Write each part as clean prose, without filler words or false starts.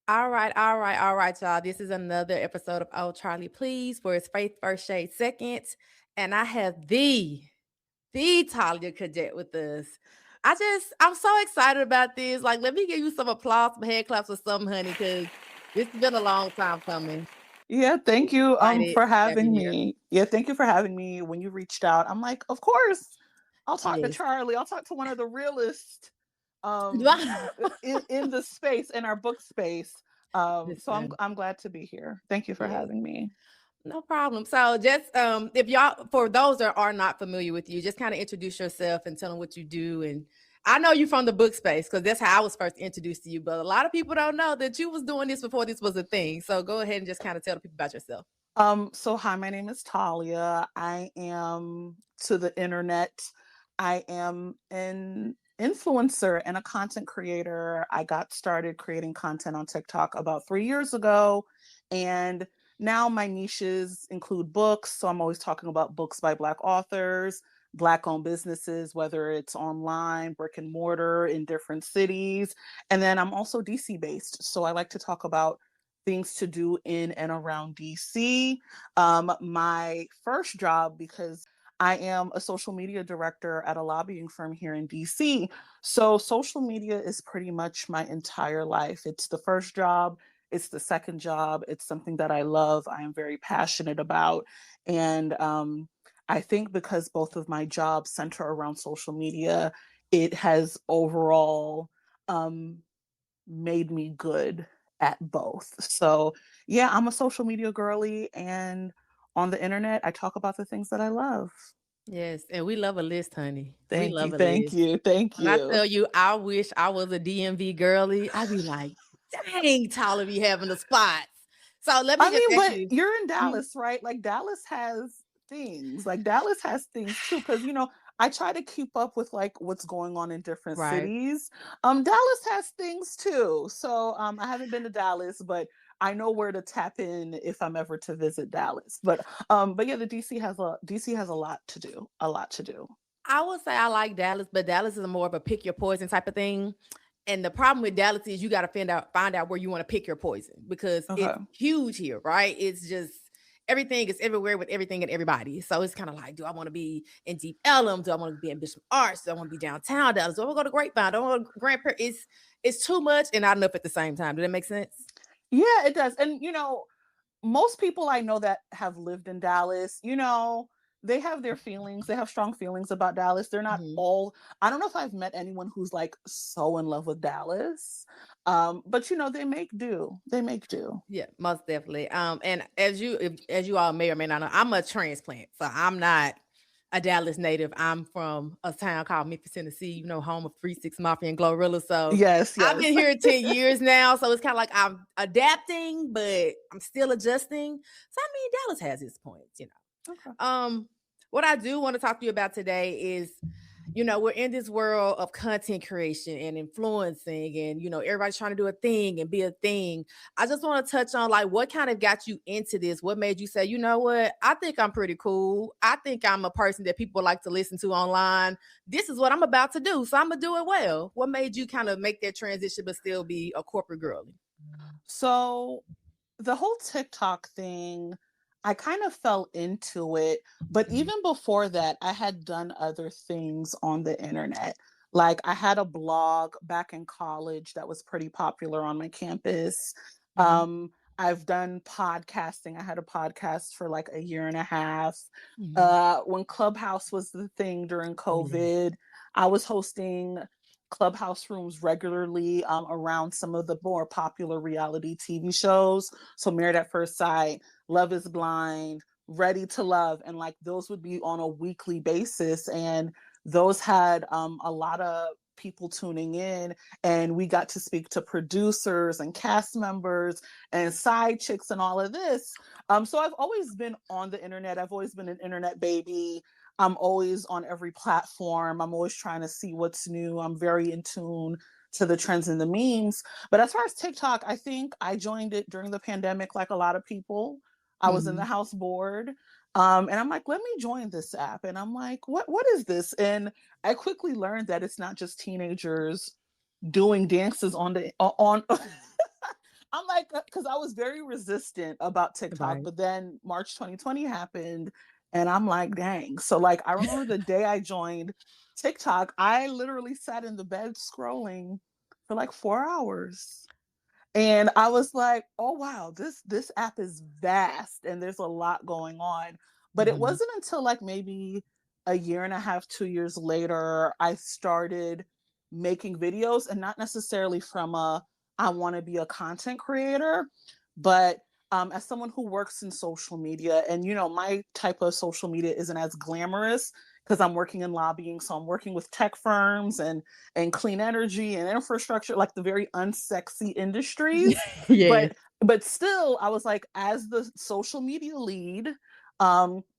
All right, y'all. This is another episode of Oh Charlee Please, where it's Faith First Shade Second. And I have the Talia Cadet with us. I'm so excited about this. Like, let me give you some applause, some head claps or something, honey, because this has been a long time coming. Yeah, thank you Excited for to have you having here. me. Yeah, thank you for having me. When you reached out, I'm like, of course, I'll talk to Yes. Charlie. I'll talk to one of the realest um in the space, in our book space. So I'm Listen, I'm glad to be here. Thank you for yes. having me. No problem. So just if y'all for those that are not familiar with you, just kind of introduce yourself and tell them what you do. And I know you from the book space because that's how I was first introduced to you. But a lot of people don't know that you was doing this before this was a thing. So go ahead and just kind of tell the people about yourself. So hi, my name is Talia. I am to the internet. I am an influencer and a content creator. I got started creating content on TikTok about 3 years ago. And now my niches include books. So I'm always talking about books by Black authors, Black owned businesses, whether it's online, brick and mortar in different cities. And then I'm also DC based. So I like to talk about things to do in and around DC. My first job, because I am a social media director at a lobbying firm here in DC. So social media is pretty much my entire life. It's the first job, it's the second job, it's something that I love, I am very passionate about. And I think because both of my jobs center around social media, it has overall um, made me good at both. So, yeah, I'm a social media girly, and on the internet, I talk about the things that I love. Yes, and we love a list, honey. We Thank you, love a thank list. you, thank When I you. tell you, I wish I was a DMV girly. I'd be like, dang, Tyler be having the spots. So let me I just mean, ask but you. you're in Mhm. Dallas, right? Like Dallas has things. Like Dallas has things too. Cause I try to keep up with like what's going on in different Right. cities. Dallas has things too. So I haven't been to Dallas, but I know where to tap in if I'm ever to visit Dallas. But yeah, the DC has a lot to do. A lot to do. I would say I like Dallas, but Dallas is more of a pick your poison type of thing. And the problem with Dallas is you got to find out where you want to pick your poison because it's Okay. huge here, right? It's just everything is everywhere with everything and everybody. So it's kind of like, do I want to be in Deep Ellum? Do I want to be in Bishop Arts? Do I want to be downtown Dallas? Do I want to go to Grapevine? Do I want to go to Grand Prairie? It's too much and not enough at the same time. Does that make sense? Yeah, it does. And most people I know that have lived in Dallas, they have their feelings. They have strong feelings about Dallas. They're not Mhm. all, I don't know if I've met anyone who's like so in love with Dallas. But they make do. They make do. Yeah, most definitely. And as you all may or may not know, I'm a transplant, so I'm not a Dallas native. I'm from a town called Memphis, Tennessee. Home of 3 6 Mafia and Glorilla. So Yes, I've been yes. here 10 years now. So it's kind of like I'm adapting, but I'm still adjusting. So I mean, Dallas has its points. Okay. What I do want to talk to you about today is, we're in this world of content creation and influencing, and everybody's trying to do a thing and be a thing. I just want to touch on like what kind of got you into this. What made you say, you know what? I think I'm pretty cool. I think I'm a person that people like to listen to online. This is what I'm about to do, so I'm gonna do it well. What made you kind of make that transition but still be a corporate girly? So the whole TikTok thing, I kind of fell into it. But Mhm. even before that, I had done other things on the internet. Like I had a blog back in college that was pretty popular on my campus. Mhm. I've done podcasting. I had a podcast for like a year and a half. Mhm. When Clubhouse was the thing during Oh yes. COVID, I was hosting Clubhouse rooms regularly around some of the more popular reality TV shows. So Married at First Sight, Love is Blind, Ready to Love, and like those would be on a weekly basis, and those had a lot of people tuning in, and we got to speak to producers and cast members and side chicks and all of this. So I've always been on the internet. I've always been an internet baby. I'm always on every platform. I'm always trying to see what's new. I'm very in tune to the trends and the memes. But as far as TikTok, I think I joined it during the pandemic, like a lot of people. I was in the Mhm. house board. And I'm like, let me join this app. And I'm like, what is this? And I quickly learned that it's not just teenagers doing dances on I'm like, because I was very resistant about TikTok, Right. but then March 2020 happened, and I'm like, dang. So like, I remember the day I joined TikTok, I literally sat in the bed scrolling for like 4 hours. And I was like, oh wow, this app is vast and there's a lot going on. But it Mhm. wasn't until like maybe a year and a half, 2 years later, I started making videos, and not necessarily from a I want to be a content creator, but as someone who works in social media, and my type of social media isn't as glamorous because I'm working in lobbying, so I'm working with tech firms and clean energy and infrastructure, like the very unsexy industries. Yes. But still, I was like, as the social media lead,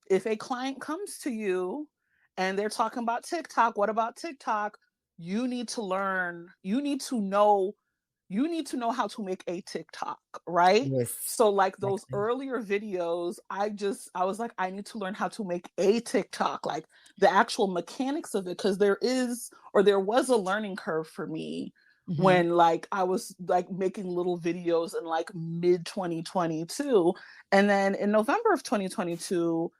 if a client comes to you and they're talking about TikTok, what about TikTok? You need to learn, you need to know how to make a TikTok, right? Yes. So like those Exactly. earlier videos, I was like, I need to learn how to make a TikTok, like the actual mechanics of it, because there was a learning curve for me Mhm. when like I was like making little videos in like mid 2022. And then in November of 2022,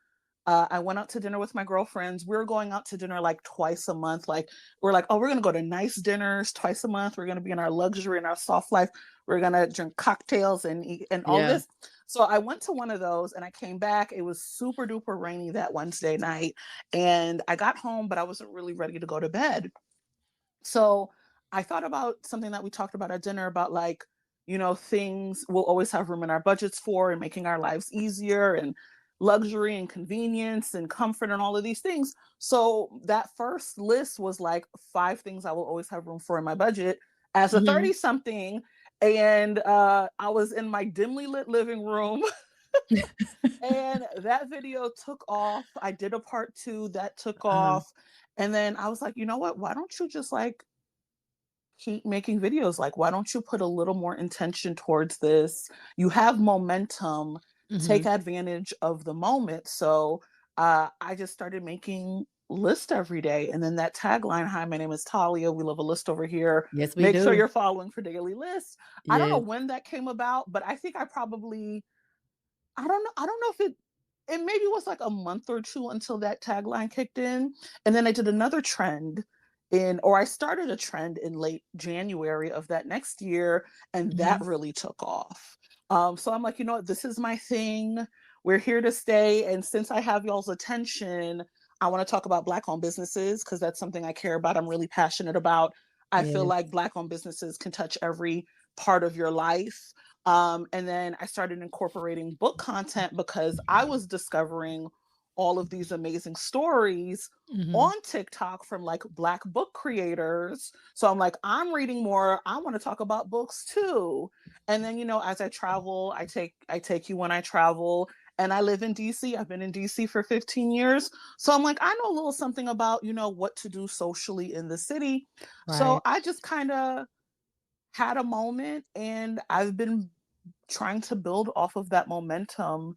I went out to dinner with my girlfriends. We were going out to dinner like twice a month. Like, we're like, oh, we're gonna go to nice dinners twice a month. We're gonna be in our luxury and our soft life. We're gonna drink cocktails and eat and all Yeah. this. So I went to one of those and I came back. It was super duper rainy that Wednesday night. And I got home, but I wasn't really ready to go to bed. So I thought about something that we talked about at dinner about like, things we'll always have room in our budgets for, and making our lives easier, and luxury and convenience and comfort and all of these things. So that first list was like 5 things I will always have room for in my budget as a Mhm. 30 something. And I was in my dimly lit living room and that video took off. I did a part two that took Uh-huh. off. And then I was like, you know what? Why don't you just like keep making videos? Like, why don't you put a little more intention towards this? You have momentum, take Mhm. advantage of the moment. So I just started making lists every day. And then that tagline, hi, my name is Talia. We love a list over here. Yes, we Make sure do. you're following for daily lists. I don't know Yes. when that came about, but I think I don't know. I don't know if it maybe was like a month or two until that tagline kicked in. And then I did another trend or I started a trend in late January of that next year, and that Mhm. really took off. So I'm like, you know what, this is my thing. We're here to stay. And since I have y'all's attention, I want to talk about Black owned businesses because that's something I care about. I'm really passionate about. I feel Yes. like Black owned businesses can touch every part of your life. And then I started incorporating book content because I was discovering all of these amazing stories Mhm. on TikTok from like Black book creators. So I'm like, I'm reading more. I want to talk about books too. And then, as I travel, I take you when I travel. And I live in DC. I've been in DC for 15 years. So I'm like, I know a little something about, what to do socially in the city. So Right. I just kind of had a moment, and I've been trying to build off of that momentum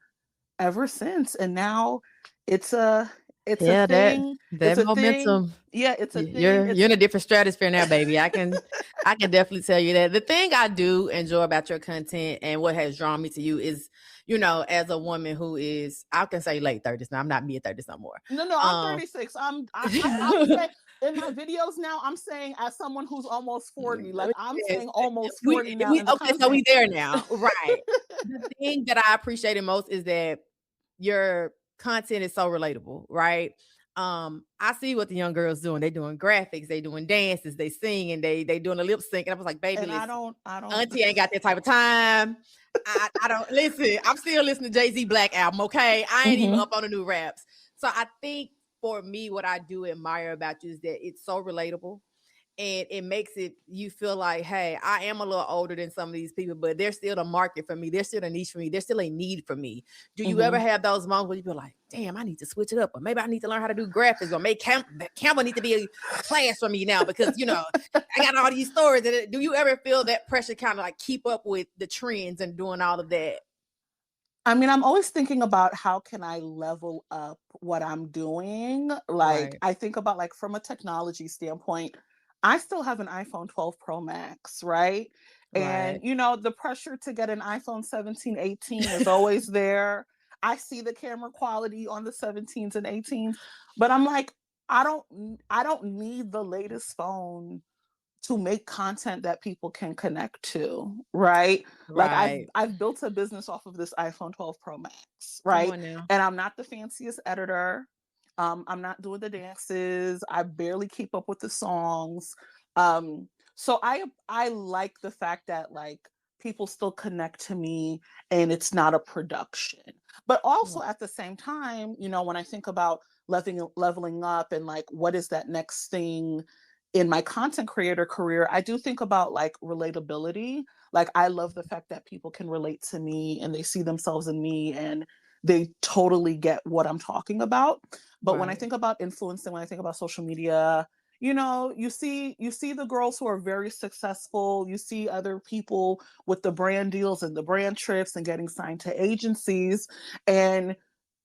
ever since. And now it's a it's a Yeah, that thing. It's that a thing. momentum. Yeah, it's a thing. You're in a different stratosphere now, baby. I can definitely tell you that. The thing I do enjoy about your content and what has drawn me to you is, as a woman who is, I can say late 30s now. I'm not mid 30s no more. No, I'm Um 36. I'm saying in my videos now, I'm saying as someone who's almost 40, like I'm Yes. saying almost We 40 now we in the okay, so we content. there now. Right. The thing that I appreciated most is that your content is so relatable, right? I see what the young girls doing. They doing graphics, they doing dances, they sing, and they doing a lip sync. And I was like, baby, And listen, I don't Auntie ain't got that type of time. I don't listen. I'm still listening to Jay-Z Black album, okay? I ain't even Mhm. up on the new raps. So I think for me, what I do admire about you is that it's so relatable, and it makes it you feel like, hey, I am a little older than some of these people, but there's still a market for me. There's still a niche for me. There's still a need for me. Do you ever Mhm. have those moments where you feel like, damn, I need to switch it up, or maybe I need to learn how to do graphics, or make Canva need to be a class for me now because I got all these stories. And do you ever feel that pressure kind of like keep up with the trends and doing all of that? I mean, I'm always thinking about how can I level up what I'm doing. Like, Right. I think about like from a technology standpoint, I still have an iPhone 12 Pro Max, right? And, Right. the pressure to get an iPhone 17, 18 is always there. I see the camera quality on the 17s and 18s, but I'm like, I don't need the latest phone to make content that people can connect to, right? Like Right. I've built a business off of this iPhone 12 Pro Max, Come right? on now. And I'm not the fanciest editor. I'm not doing the dances. I barely keep up with the songs. So I like the fact that like people still connect to me and it's not a production. But also at the same time, when I think about leveling up and like what is that next thing in my content creator career, I do think about like relatability. Like I love the fact that people can relate to me and they see themselves in me and they totally get what I'm talking about. But when I Right. think about influencing, when I think about social media, you see the girls who are very successful. You see other people with the brand deals and the brand trips and getting signed to agencies, and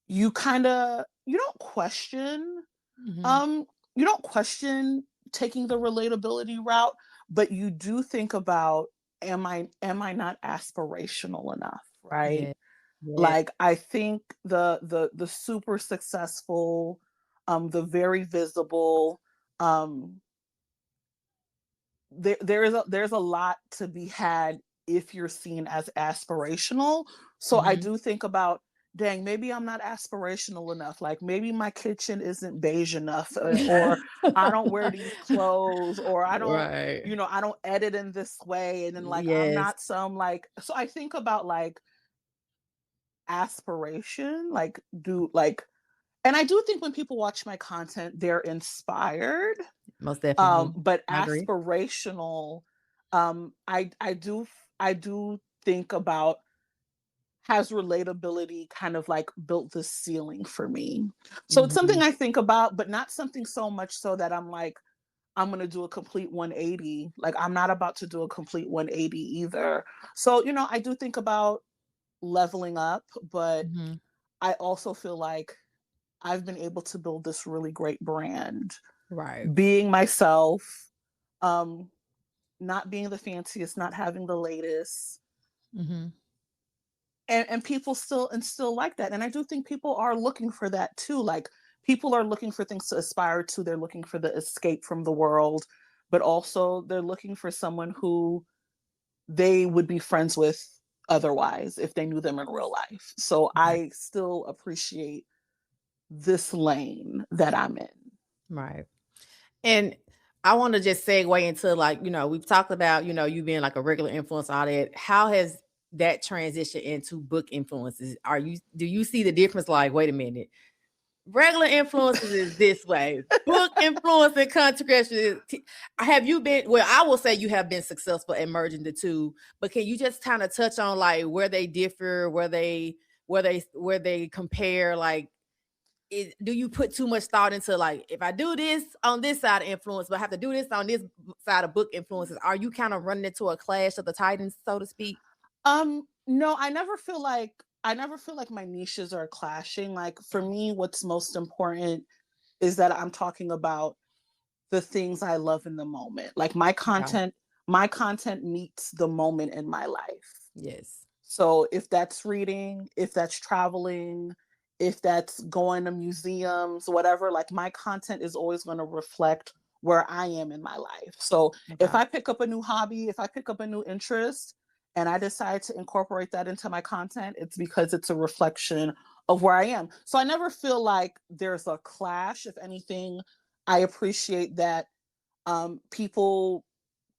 you don't question Mhm. um you don't question taking the relatability route, but you do think about, am I not aspirational enough, right? Yeah. Yeah. Like I think the super successful, the very visible, um there's a lot to be had if you're seen as aspirational. So I Mhm. do think about, dang, maybe I'm not aspirational enough. Like maybe my kitchen isn't beige enough, or I don't wear these clothes, or Right. I don't edit in this way, and then like I'm Yes. not some like. So I think about like aspiration, like do like, and I do think when people watch my content, they're inspired, Most definitely. but I agree. aspirational, I do think about, has relatability kind of like built the ceiling for me. So it's something Mhm. I think about, but not something so much so that I'm like, I'm going to do a complete 180. Like I'm not about to do a complete 180 either. So I do think about leveling up, but Mhm. I also feel like I've been able to build this really great brand, Right. being myself, um, not being the fanciest, not having the latest, Mhm. and people still like that. And I do think people are looking for that too. Like people are looking for things to aspire to. They're looking for the escape from the world, but also they're looking for someone who they would be friends with otherwise if they knew them in real life. So Right. I still appreciate this lane that I'm in. Right. And I want to just segue into like, we've talked about, you being like a regular influence, all that. How has that transition into book influences? Do you see the difference? Like, wait a minute, regular influences is this way. Book influence and content creation have you been, well, I will say you have been successful at merging the two, but can you just kind of touch on like where they differ, where they compare, like do you put too much thought into like if I do this on this side of influence, but I have to do this on this side of book influences? Are you kind of running into a clash of the titans, so to speak? No, I never feel like my niches are clashing. Like for me, what's most important is that I'm talking about the things I love in the moment. Like Okay. my content meets the moment in my life. Yes. So if that's reading, if that's traveling, if that's going to museums, whatever, like my content is always going to reflect where I am in my life. So if Okay. I pick up a new hobby, if I pick up a new interest and I decide to incorporate that into my content, it's because it's a reflection of where I am. So I never feel like there's a clash. If anything, I appreciate that people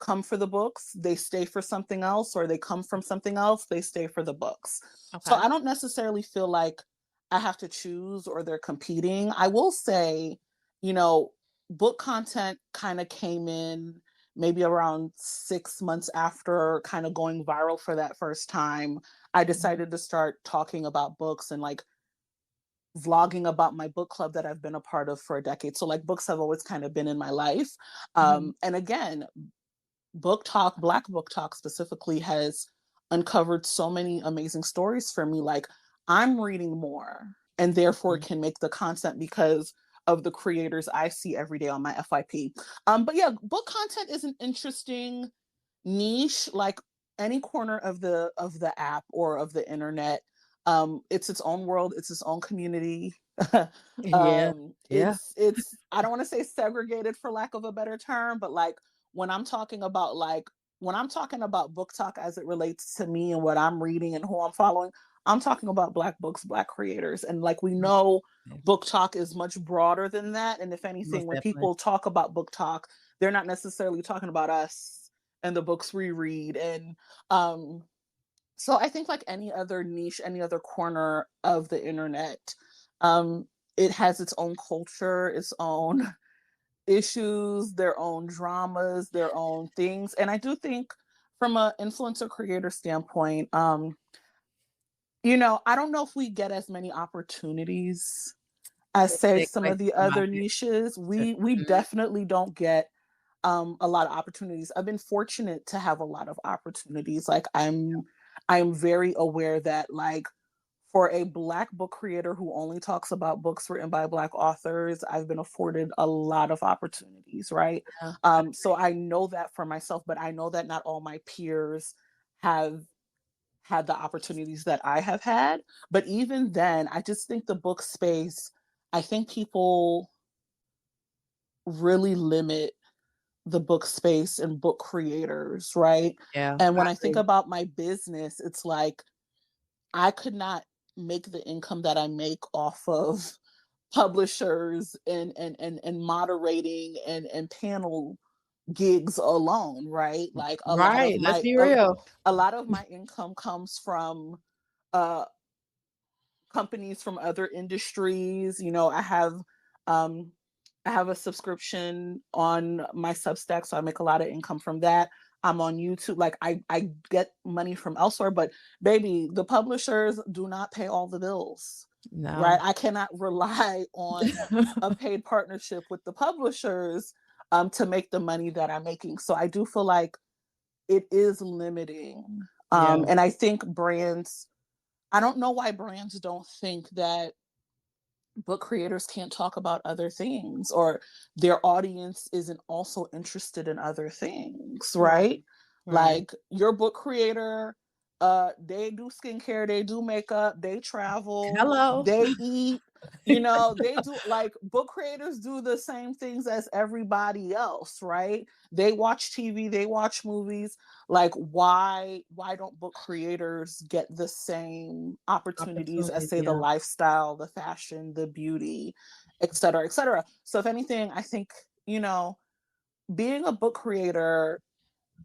come for the books, they stay for something else, or they come from something else, they stay for the books. So Okay. I don't necessarily feel like I have to choose or they're competing. I will say, you know, book content kind of came in maybe around 6 months after kind of going viral for that first time. I Mhm. decided to start talking about books and like vlogging about my book club that I've been a part of for a decade. So like books have always kind of been in my life. Mhm. And again, BookTok, Black BookTok specifically, has uncovered so many amazing stories for me. Like I'm reading more and therefore Mhm. can make the content because of the creators I see every day on my FYP. But yeah, book content is an interesting niche. Like any corner of the app or of the internet, it's its own world, it's its own community. Yeah. Yeah. It's I don't want to say segregated for lack of a better term, but like when I'm talking about BookTok as it relates to me and what I'm reading and who I'm following, I'm talking about Black books, Black creators. And like we know, BookTok is much broader than that. And if anything, Most when definitely. people talk about BookTok, they're not necessarily talking about us and the books we read. And so I think like any other niche, any other corner of the internet, it has its own culture, its own issues, their own dramas, their own things. And I do think from an influencer creator standpoint, you know, I don't know if we get as many opportunities as say some of the other niches. We definitely don't get a lot of opportunities. I've been fortunate to have a lot of opportunities. Like I'm very aware that like for a Black book creator who only talks about books written by Black authors, I've been afforded a lot of opportunities, right? So I know that for myself, but I know that not all my peers have had the opportunities that I have had. But even then, I just think the book space, I think people really limit the book space and book creators, right? Yeah. And when I think about my business, it's like I could not make the income that I make off of publishers and moderating and panel gigs alone, right? Like Let's be real. a lot of my income comes from uh companies from other industries. You know, I have a subscription on my Substack, so I make a lot of income from that. I'm on YouTube. Like I get money from elsewhere, but baby, the publishers do not pay all the bills. No. Right? I cannot rely on a paid partnership with the publishers to make the money that I'm making. So I do feel like it is limiting. And I think brands, I don't know why brands don't think that book creators can't talk about other things or their audience isn't also interested in other things, right? Like your book creator, they do skincare, they do makeup, they travel, they eat, you know, they do, like, book creators do the same things as everybody else, right? They watch TV, they watch movies. Like, why don't book creators get the same opportunities as, say, the lifestyle, the fashion, the beauty, et cetera, et cetera? So if anything, I think, you know, being a book creator,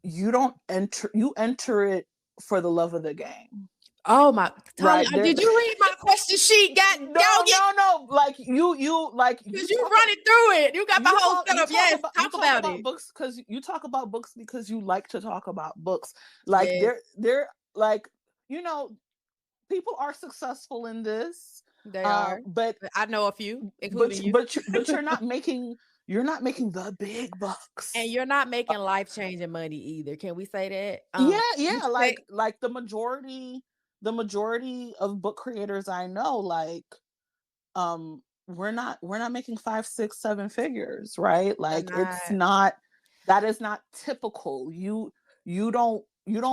you enter it for the love of the game. Oh my, Talia, right? Did you read my question sheet? No. Like you because you running through it. You got the whole setup. Yes, talk about it. Books because you talk about books because you like to talk about books. Like they're like, you know, people are successful in this. They are, but I know a few, including you. But you're not making the big bucks, and you're not making life-changing money either. Can we say that? Yeah. Like the majority of book creators I know, like, we're not making 5, 6, 7 figures, right? Like that is not typical. You don't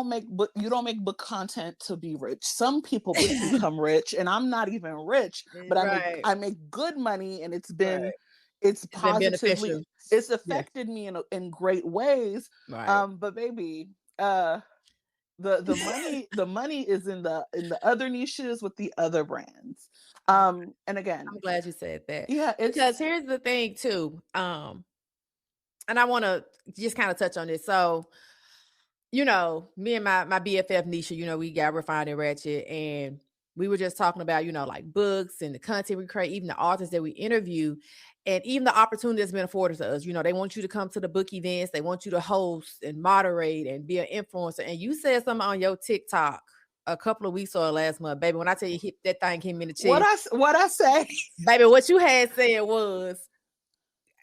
make book content to be rich. Some people become rich, and I'm not even rich, but I make good money, and it's positively, it's affected me in great ways. But baby, the money is in the other niches with the other brands. And again, I'm glad you said that. Yeah, because here's the thing too. And I want to just kind of touch on this. So, you know, me and my BFF Nisha, you know, we got Refined and Ratchet, and we were just talking about, you know, like books and the content we create, even the authors that we interview, and even the opportunity that's been afforded to us. You know, they want you to come to the book events, they want you to host and moderate and be an influencer. And you said something on your TikTok a couple of weeks or last month, baby. When I tell you that thing came in the chest, what I say, baby, what you had said was,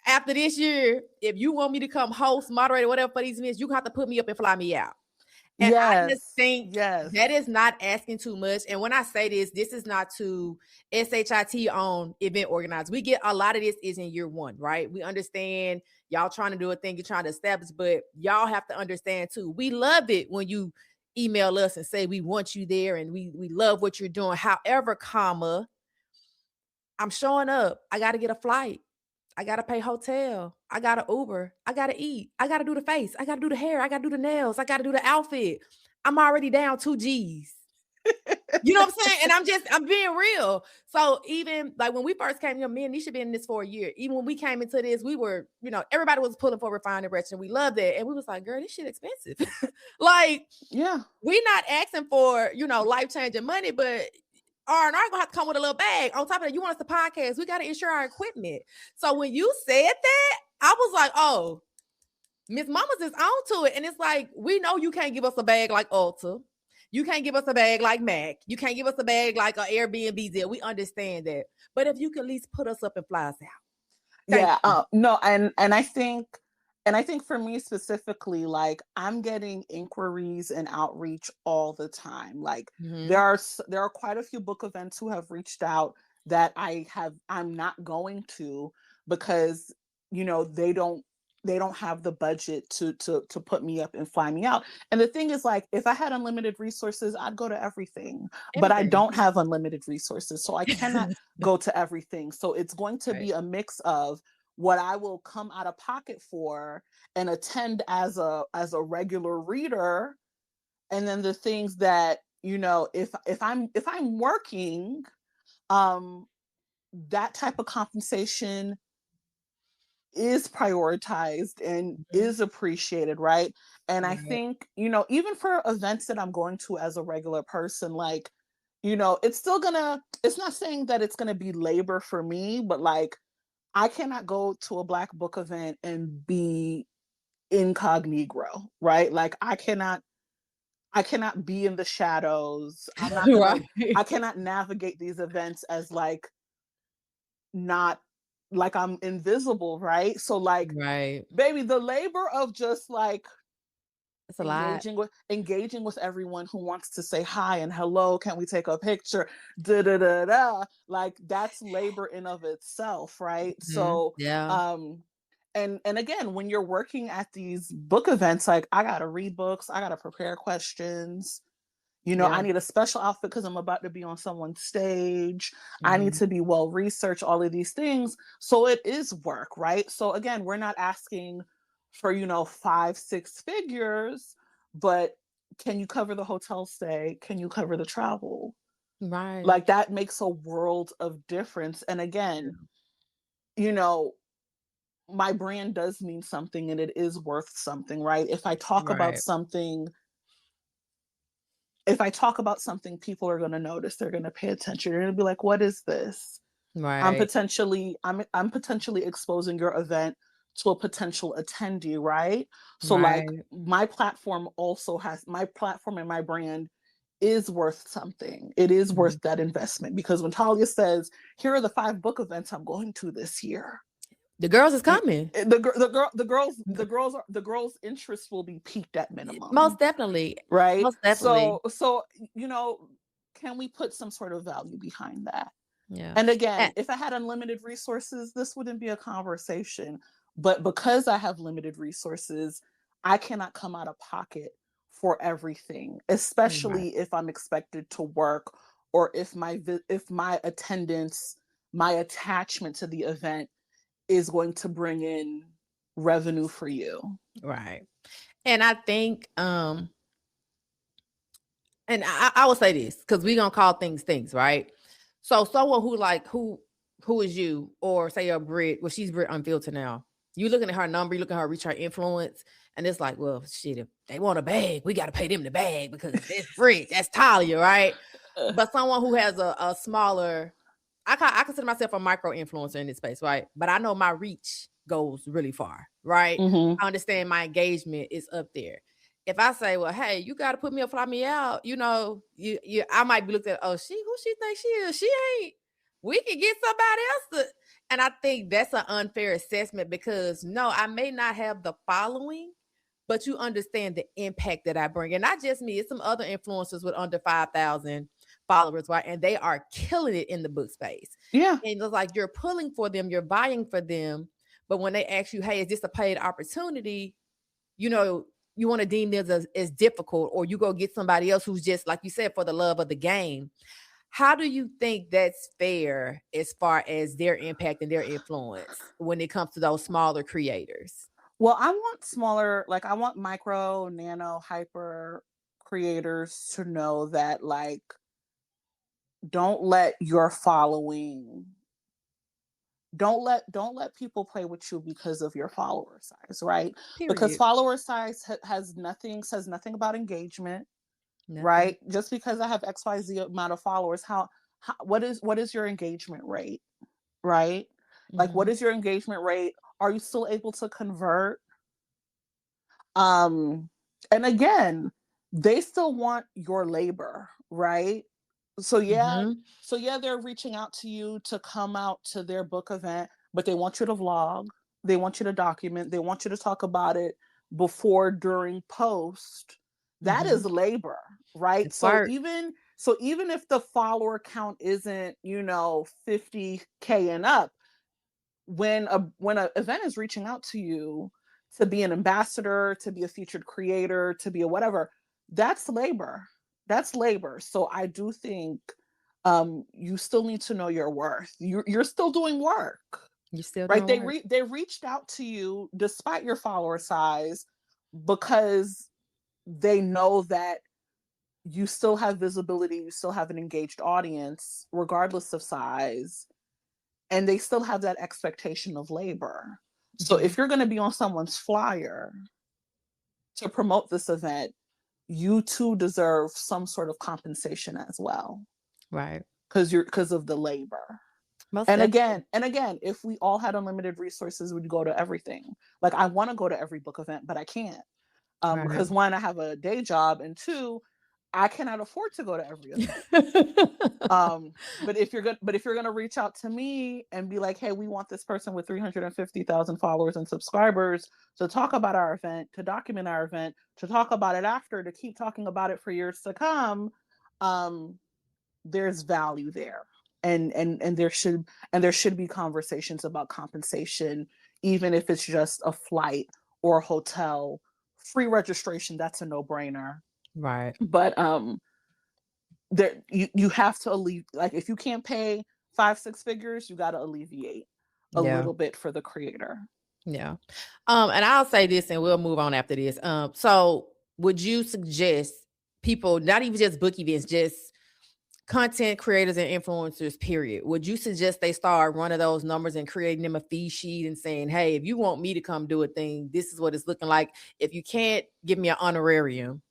after this year, if you want me to come host, moderate, whatever for these events, you have to put me up and fly me out. And I just think that is not asking too much. And when I say this is not to SHIT on event organizers. We get a lot of this is in year one, right? We understand y'all trying to do a thing, you're trying to establish, but y'all have to understand too. We love it when you email us and say we want you there and we love what you're doing. However, comma, I'm showing up. I got to get a flight. I got to pay hotel. I got to Uber. I got to eat. I got to do the face. I got to do the hair. I got to do the nails. I got to do the outfit. I'm already down 2 G's. You know what I'm saying? And I'm being real. So even like when we first came, me and Nisha been in this for a year. Even when we came into this, we were, everybody was pulling for refined and wretched, and we loved it. And we was like, girl, this shit expensive. Like, yeah, we not asking for, life-changing money, but R&R gonna have to come with a little bag. On top of that, you want us to podcast, we got to insure our equipment. So when you said that, I was like, oh, Miss Mama's is on to it. And it's like, we know you can't give us a bag like Ulta. You can't give us a bag like Mac. You can't give us a bag like an Airbnb deal. We understand that. But if you can at least put us up and fly us out. No, and I think for me specifically, like, I'm getting inquiries and outreach all the time. Like, there are quite a few book events who have reached out that I'm not going to because, they don't have the budget to put me up and fly me out. And the thing is, like, if I had unlimited resources, I'd go to everything. But I don't have unlimited resources, so I cannot go to everything. So it's going to be a mix of what I will come out of pocket for and attend as a regular reader, and then the things that, if I'm working, that type of compensation is prioritized and is appreciated, right? And I think, even for events that I'm going to as a regular person, like, it's not saying that it's gonna be labor for me, but like, I cannot go to a Black book event and be incognito, right? Like, I cannot be in the shadows. I'm not gonna, I cannot navigate these events as like, not like I'm invisible, right? So like, baby, the labor of just like engaging with everyone who wants to say hi and hello, can we take a picture, like, that's labor in of itself, right? So and again, when you're working at these book events, like, I gotta read books, I gotta prepare questions. I need a special outfit because I'm about to be on someone's stage. I need to be well researched, all of these things. So it is work, right? So again, we're not asking for, 5-6 figures, but can you cover the hotel stay? Can you cover the travel? Right. Like, that makes a world of difference. And again, my brand does mean something and it is worth something, right? If I talk about something, people are going to notice, they're going to pay attention. They're going to be like, what is this? Right. I'm potentially exposing your event to a potential attendee, right? So like, my platform and my brand is worth something. It is worth that investment, because when Talia says, here are the 5 book events I'm going to this year, the girls is coming. The girls' interest will be piqued at minimum. Most definitely. Right. Most definitely. So can we put some sort of value behind that? Yeah. And again, if I had unlimited resources, this wouldn't be a conversation. But because I have limited resources, I cannot come out of pocket for everything, especially if I'm expected to work, or if my attendance, my attachment to the event is going to bring in revenue for you. Right. And I think, and I will say this, because we're going to call things, right? So someone who is you, or say a Brit, well, she's Brit Unfiltered now. You looking at her number, you looking at her reach, her influence, and it's like, well, shit, if they want a bag, we got to pay them the bag because that's Brit, that's Talia, right? But someone who has a smaller, I consider myself a micro influencer in this space, right? But I know my reach goes really far, right? I understand my engagement is up there. If I say, well, hey, you got to put me up, fly me out, I might be looked at, oh, who she thinks she is? She ain't. We can get somebody else to. And I think that's an unfair assessment, because no, I may not have the following, but you understand the impact that I bring. And not just me, it's some other influencers with under 5,000 followers, right? And they are killing it in the book space. Yeah. And it's like, you're pulling for them, you're buying for them. But when they ask you, hey, is this a paid opportunity? you want to deem this as difficult, or you go get somebody else who's just, like you said, for the love of the game. How do you think that's fair as far as their impact and their influence when it comes to those smaller creators? Well, I want smaller, like I want micro, nano, hyper creators to know that, like, don't let your following, don't let people play with you because of your follower size, right? Because Period. follower size says nothing about engagement, Nothing. right? Just because I have XYZ amount of followers, how what is your engagement rate, right? Like, what Mm-hmm. is your engagement rate? Are you still able to convert? Um, and again, they still want your labor, right? So yeah, Mm-hmm. they're reaching out to you to come out to their book event, but they want you to vlog, they want you to document, they want you to talk about it before, during, post. That Mm-hmm. is labor, right? It's work. So even if the follower count isn't, 50K and up, when a event is reaching out to you to be an ambassador, to be a featured creator, to be a whatever, that's labor. That's labor. So I do think you still need to know your worth. You're still doing work, You're still right? doing work. They reached out to you despite your follower size because they know that you still have visibility, you still have an engaged audience, regardless of size, and they still have that expectation of labor. So Mm-hmm. if you're going to be on someone's flyer to promote this event, you too deserve some sort of compensation as well, Right. because of the labor. Most And definitely. again, if we all had unlimited resources, we'd go to everything. Like, I want to go to every book event, but I can't, Right. because one, I have a day job, and two, I cannot afford to go to every event. But if you're gonna reach out to me and be like, hey, we want this person with 350,000 followers and subscribers to talk about our event, to document our event, to talk about it after, to keep talking about it for years to come, um, there's value there. And there should be conversations about compensation, even if it's just a flight or a hotel. Free registration, that's a no-brainer. Right. But there, you have to like, if you can't pay 5-6 figures, you got to alleviate a Yeah. little bit for the creator. Yeah. And I'll say this and we'll move on after this. So would you suggest people, not even just book events, just content creators and influencers, period, would you suggest they start running those numbers and creating them a fee sheet and saying, hey, if you want me to come do a thing, this is what it's looking like. If you can't give me an honorarium,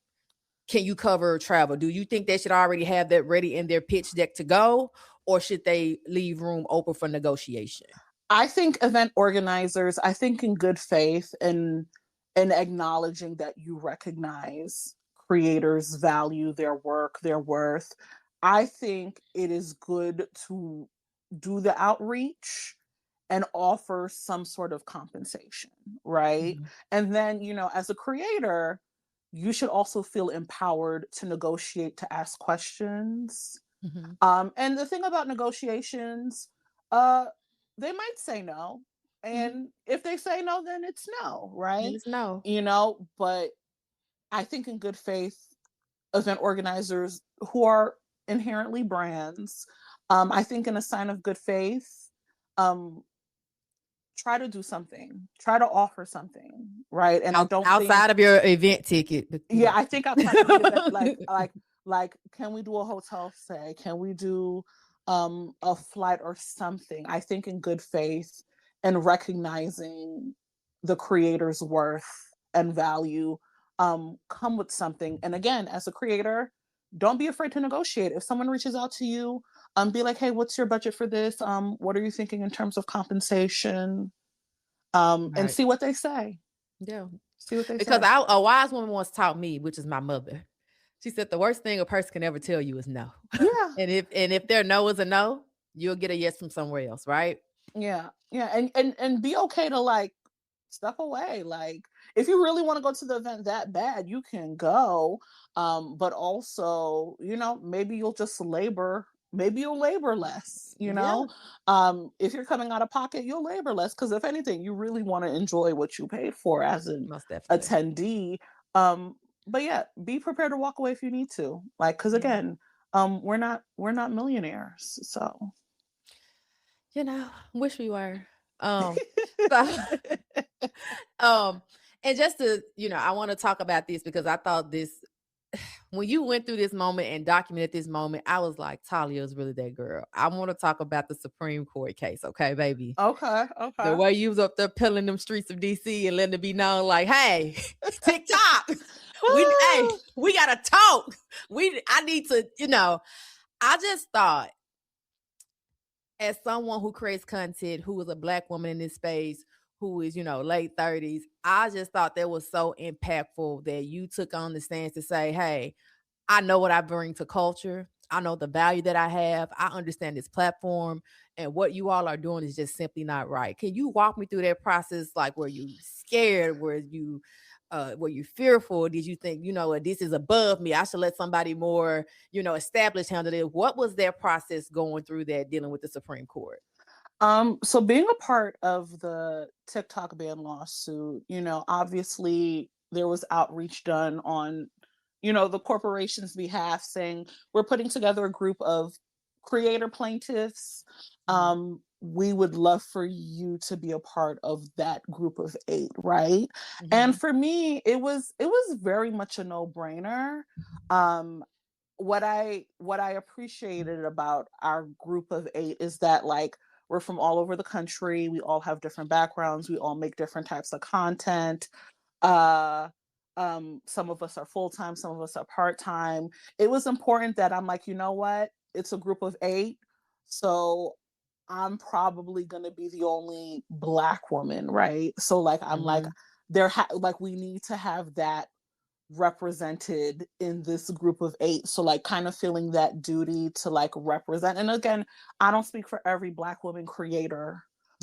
can you cover travel? Do you think they should already have that ready in their pitch deck to go, or should they leave room open for negotiation? I think event organizers, I think in good faith and acknowledging that you recognize creators value their work, their worth, I think it is good to do the outreach and offer some sort of compensation, right? Mhm. And then, as a creator, you should also feel empowered to negotiate, to ask questions. Mhm. And the thing about negotiations, uh, they might say no. Mhm. And if they say no, then it's no, Let right? us know. But I think in good faith, event organizers who are inherently brands, I think in a sign of good faith, um, try to do something, try to offer something, right? And I don't think, Outside of your event ticket, but yeah, I think outside of the event, like, can we do a hotel stay? Can we do a flight or something? I think in good faith and recognizing the creator's worth and value, come with something. And again, as a creator, don't be afraid to negotiate. If someone reaches out to you, be like, hey, what's your budget for this? What are you thinking in terms of compensation? And right. see what they say. Yeah. See what they Because say. a wise woman once taught me, which is my mother. She said the worst thing a person can ever tell you is no. Yeah. And if their no is a no, you'll get a yes from somewhere else, right? Yeah, yeah, and be okay to, like, step away. Like, if you really want to go to the event that bad, you can go. But also, maybe you'll just labor. Maybe you'll labor less. Yeah, If you're coming out of pocket, you'll labor less, because if anything, you really want to enjoy what you paid for as an most definitely. attendee. But yeah, be prepared to walk away if you need to. Like, because Yeah. again, we're not millionaires, so. You know, wish we were. So, um, and just to, I want to talk about this because I thought this when you went through this moment and documented this moment, I was like, Talia is really that girl. I want to talk about the Supreme Court case, okay, baby? Okay, The okay. way you was up there pilling them streets of DC and letting it be known, like, hey, TikTok, we gotta talk. I need to, I just thought, as someone who creates content, who is a Black woman in this space, who is, late 30s, I just thought that was so impactful that you took on the stance to say, hey, I know what I bring to culture. I know the value that I have. I understand this platform, and what you all are doing is just simply not right. Can you walk me through that process? Like, were you scared? Were you fearful? Did you think, this is above me? I should let somebody more, established handle it. What was their process going through that, dealing with the Supreme Court? So being a part of the TikTok ban lawsuit, obviously there was outreach done on, the corporation's behalf, saying we're putting together a group of creator plaintiffs. We would love for you to be a part of that group of 8, right? And for me, it was very much a no-brainer. What I appreciated about our group of 8 is that, like, we're from all over the country. We all have different backgrounds. We all make different types of content. Some of us are full-time, some of us are part-time. It was important that I'm like, you know what? It's a group of 8. So I'm probably going to be the only Black woman, right? So like, I'm like, like, we need to have that represented in this group of 8. So like, kind of feeling that duty to like represent. And again, I don't speak for every Black woman creator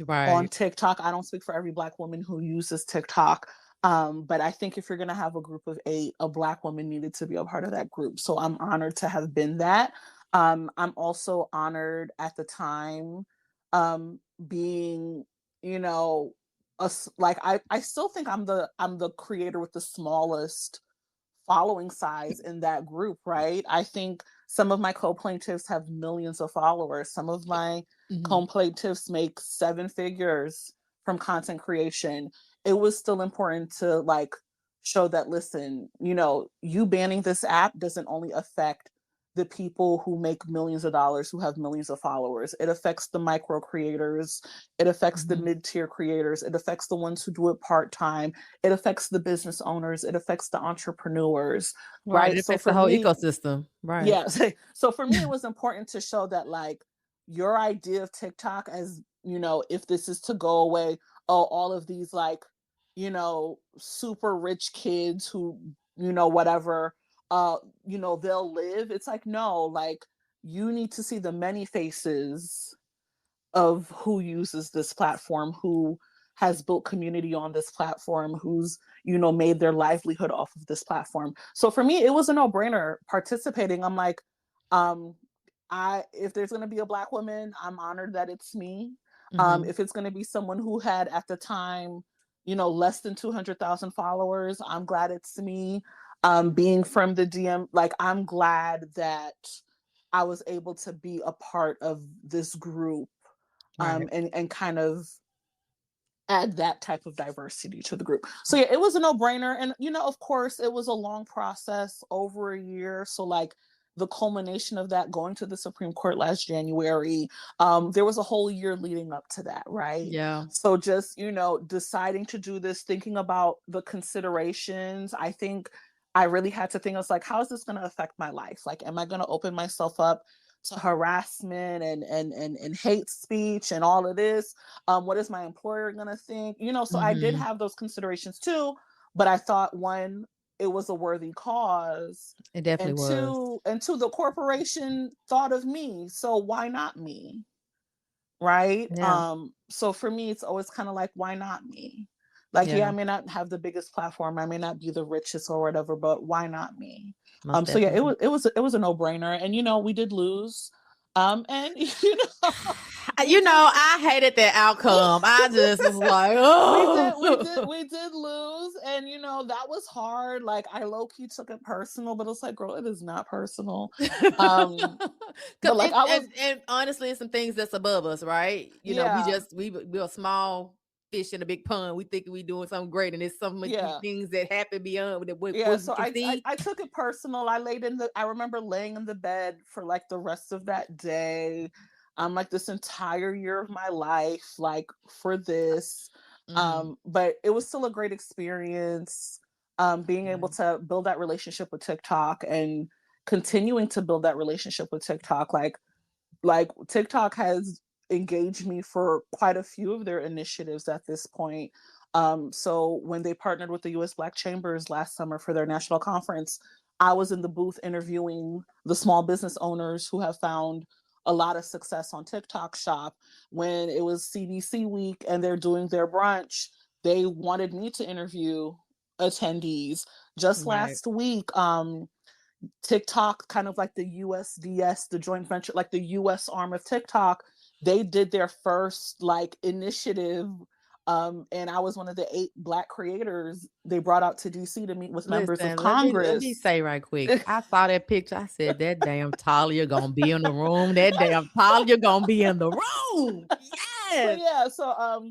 on TikTok. I don't speak for every Black woman who uses TikTok. But I think if you're going to have a group of 8, a Black woman needed to be a part of that group. So I'm honored to have been that. I'm also honored at the time, being, like, I still think I'm the creator with the smallest following size in that group, right? I think some of my co-plaintiffs have millions of followers. Some of my co-plaintiffs make 7 figures from content creation. It was still important to like show that, listen, you banning this app doesn't only affect the people who make millions of dollars, who have millions of followers. It affects the micro creators. It affects the mid-tier creators. It affects the ones who do it part-time. It affects the business owners. It affects the entrepreneurs, right? It affects the whole ecosystem, right? Yeah. So for me, it was important to show that, like, your idea of TikTok, as, if this is to go away, all of these, like, super rich kids who, whatever, they'll live. It's like, no, like, you need to see the many faces of who uses this platform, who has built community on this platform, who's, made their livelihood off of this platform. So for me, it was a no-brainer participating. I'm like, if there's going to be a Black woman, I'm honored that it's me. If it's going to be someone who had at the time, less than 200,000 followers, I'm glad it's me. Being from the DM, like, I'm glad that I was able to be a part of this group, and kind of add that type of diversity to the group. So yeah, it was a no-brainer. And, of course, it was a long process, over a year. So like, the culmination of that, going to the Supreme Court last January, there was a whole year leading up to that, right? Yeah. So just, deciding to do this, thinking about the considerations, I think I really had to think, I was like, how is this going to affect my life? Like, am I going to open myself up to harassment and hate speech and all of this? What is my employer going to think? So I did have those considerations too, but I thought, one, it was a worthy cause. It definitely was. And two, the corporation thought of me. So why not me? Right. Yeah. So for me, it's always kind of like, why not me? Like, yeah, I may not have the biggest platform, I may not be the richest or whatever, but why not me? So yeah, it was a no-brainer. And we did lose. And I hated that outcome. I just was like, oh, we did lose, and that was hard. Like, I low key took it personal, but it's like, girl, it is not personal. But like, and honestly, it's some things that's above us, right? We're a small fish in a big pond. We think we doing something great, and it's some things that happen beyond what we can see. I took it personal. I remember laying in the bed for like the rest of that day. Like this entire year of my life, like for this. But it was still a great experience. Being able to build that relationship with TikTok and continuing to build that relationship with TikTok. Like TikTok has engaged me for quite a few of their initiatives at this point. So when they partnered with the U.S. Black Chambers last summer for their national conference, I was in the booth interviewing the small business owners who have found a lot of success on TikTok Shop. When it was CDC week and they're doing their brunch, they wanted me to interview attendees. Just last week, TikTok, kind of like the USDS, the joint venture, like the US arm of TikTok, they did their first like initiative. And I was one of the 8 Black creators they brought out to DC to meet with members of Congress. Let me say right quick. I saw that picture. I said, that damn Talia gonna be in the room. That damn Talia gonna be in the room. Yes. So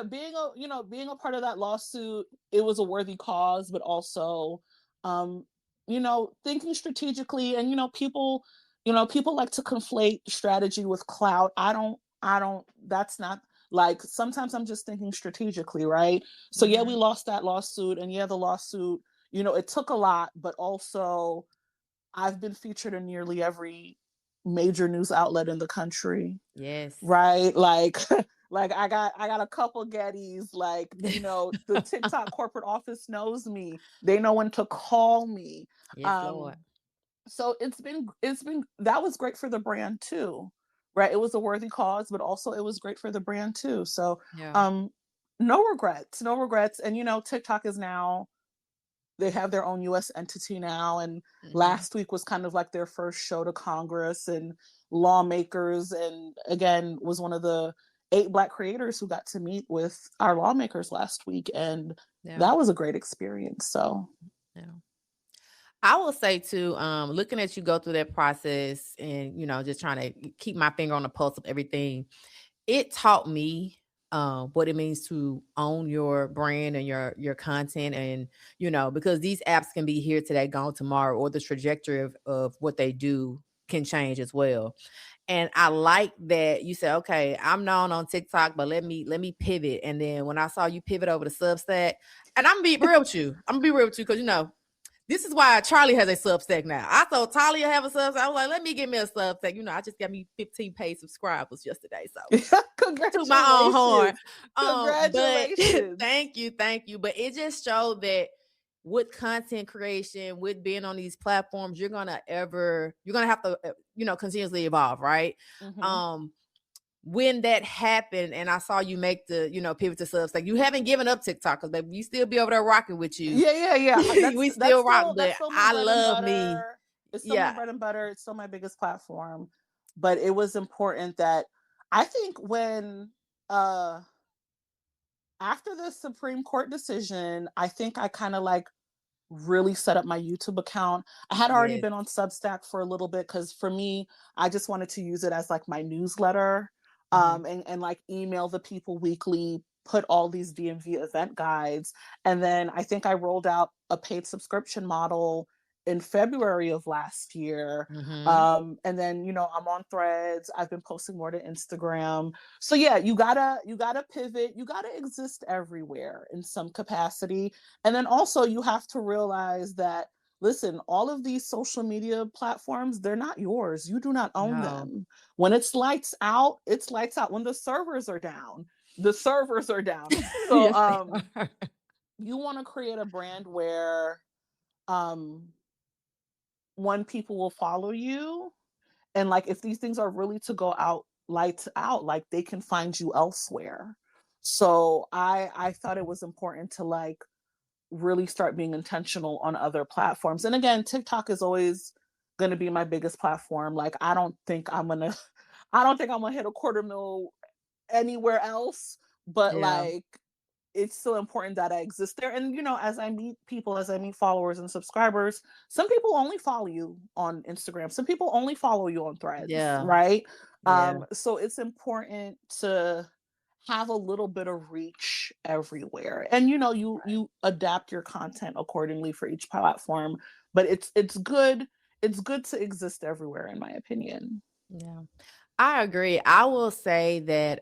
being a part of that lawsuit, it was a worthy cause, but also thinking strategically. And people like to conflate strategy with clout. I don't that's not, like, sometimes I'm just thinking strategically, right? So we lost that lawsuit, and the lawsuit, it took a lot, but also I've been featured in nearly every major news outlet in the country. Yes. Right? Like I got a couple Gettys, like, the TikTok corporate office knows me. They know when to call me. Yes, Lord. So it's been that was great for the brand too. Right? It was a worthy cause, but also it was great for the brand too. So no regrets. And TikTok is now, they have their own US entity now, and last week was kind of like their first show to Congress and lawmakers, and again was one of the 8 Black creators who got to meet with our lawmakers last week, and that was a great experience. So I will say too, looking at you go through that process and, just trying to keep my finger on the pulse of everything, it taught me what it means to own your brand and your content. And, because these apps can be here today, gone tomorrow, or the trajectory of what they do can change as well. And I like that you said, okay, I'm known on TikTok, but let me pivot. And then when I saw you pivot over to Substack, and I'm gonna be real with you, because this is why Charlee has a Substack now. I saw Talia have a Substack. I was like, let me get me a Substack. I just got me 15 paid subscribers yesterday. So congratulations. To my own horn. Congratulations. But thank you. But it just showed that with content creation, with being on these platforms, you're gonna have to, continuously evolve, right? When that happened and I saw you make the, pivot to Substack, you haven't given up TikTok, because baby, we still be over there rocking with you. Yeah. We still rock, but I love me. It's still my bread and butter. It's still my biggest platform. But it was important that, I think, when after the Supreme Court decision, I think I kind of like really set up my YouTube account. I had already been on Substack for a little bit, because for me, I just wanted to use it as like my newsletter, and like email the people weekly, put all these DMV event guides. And then I think I rolled out a paid subscription model in February of last year. And then, I'm on Threads. I've been posting more to Instagram. So you gotta pivot. You gotta exist everywhere in some capacity. And then also you have to realize that, listen, all of these social media platforms, they're not yours. You do not own them. When it's lights out, it's lights out. When the servers are down, the servers are down. So you want to create a brand where one, people will follow you, and like, if these things are really to go out, lights out, like, they can find you elsewhere. So I thought it was important to like really start being intentional on other platforms. And again, TikTok is always going to be my biggest platform. Like, I don't think I'm going to hit a 250,000 anywhere else, but Yeah. like, it's still important that I exist there. And, as I meet people, as I meet followers and subscribers, some people only follow you on Instagram. Some people only follow you on Threads, Yeah. right? Yeah. So it's important to have a little bit of reach everywhere. And, you adapt your content accordingly for each platform, but it's good. It's good to exist everywhere, in my opinion. Yeah. I agree. I will say that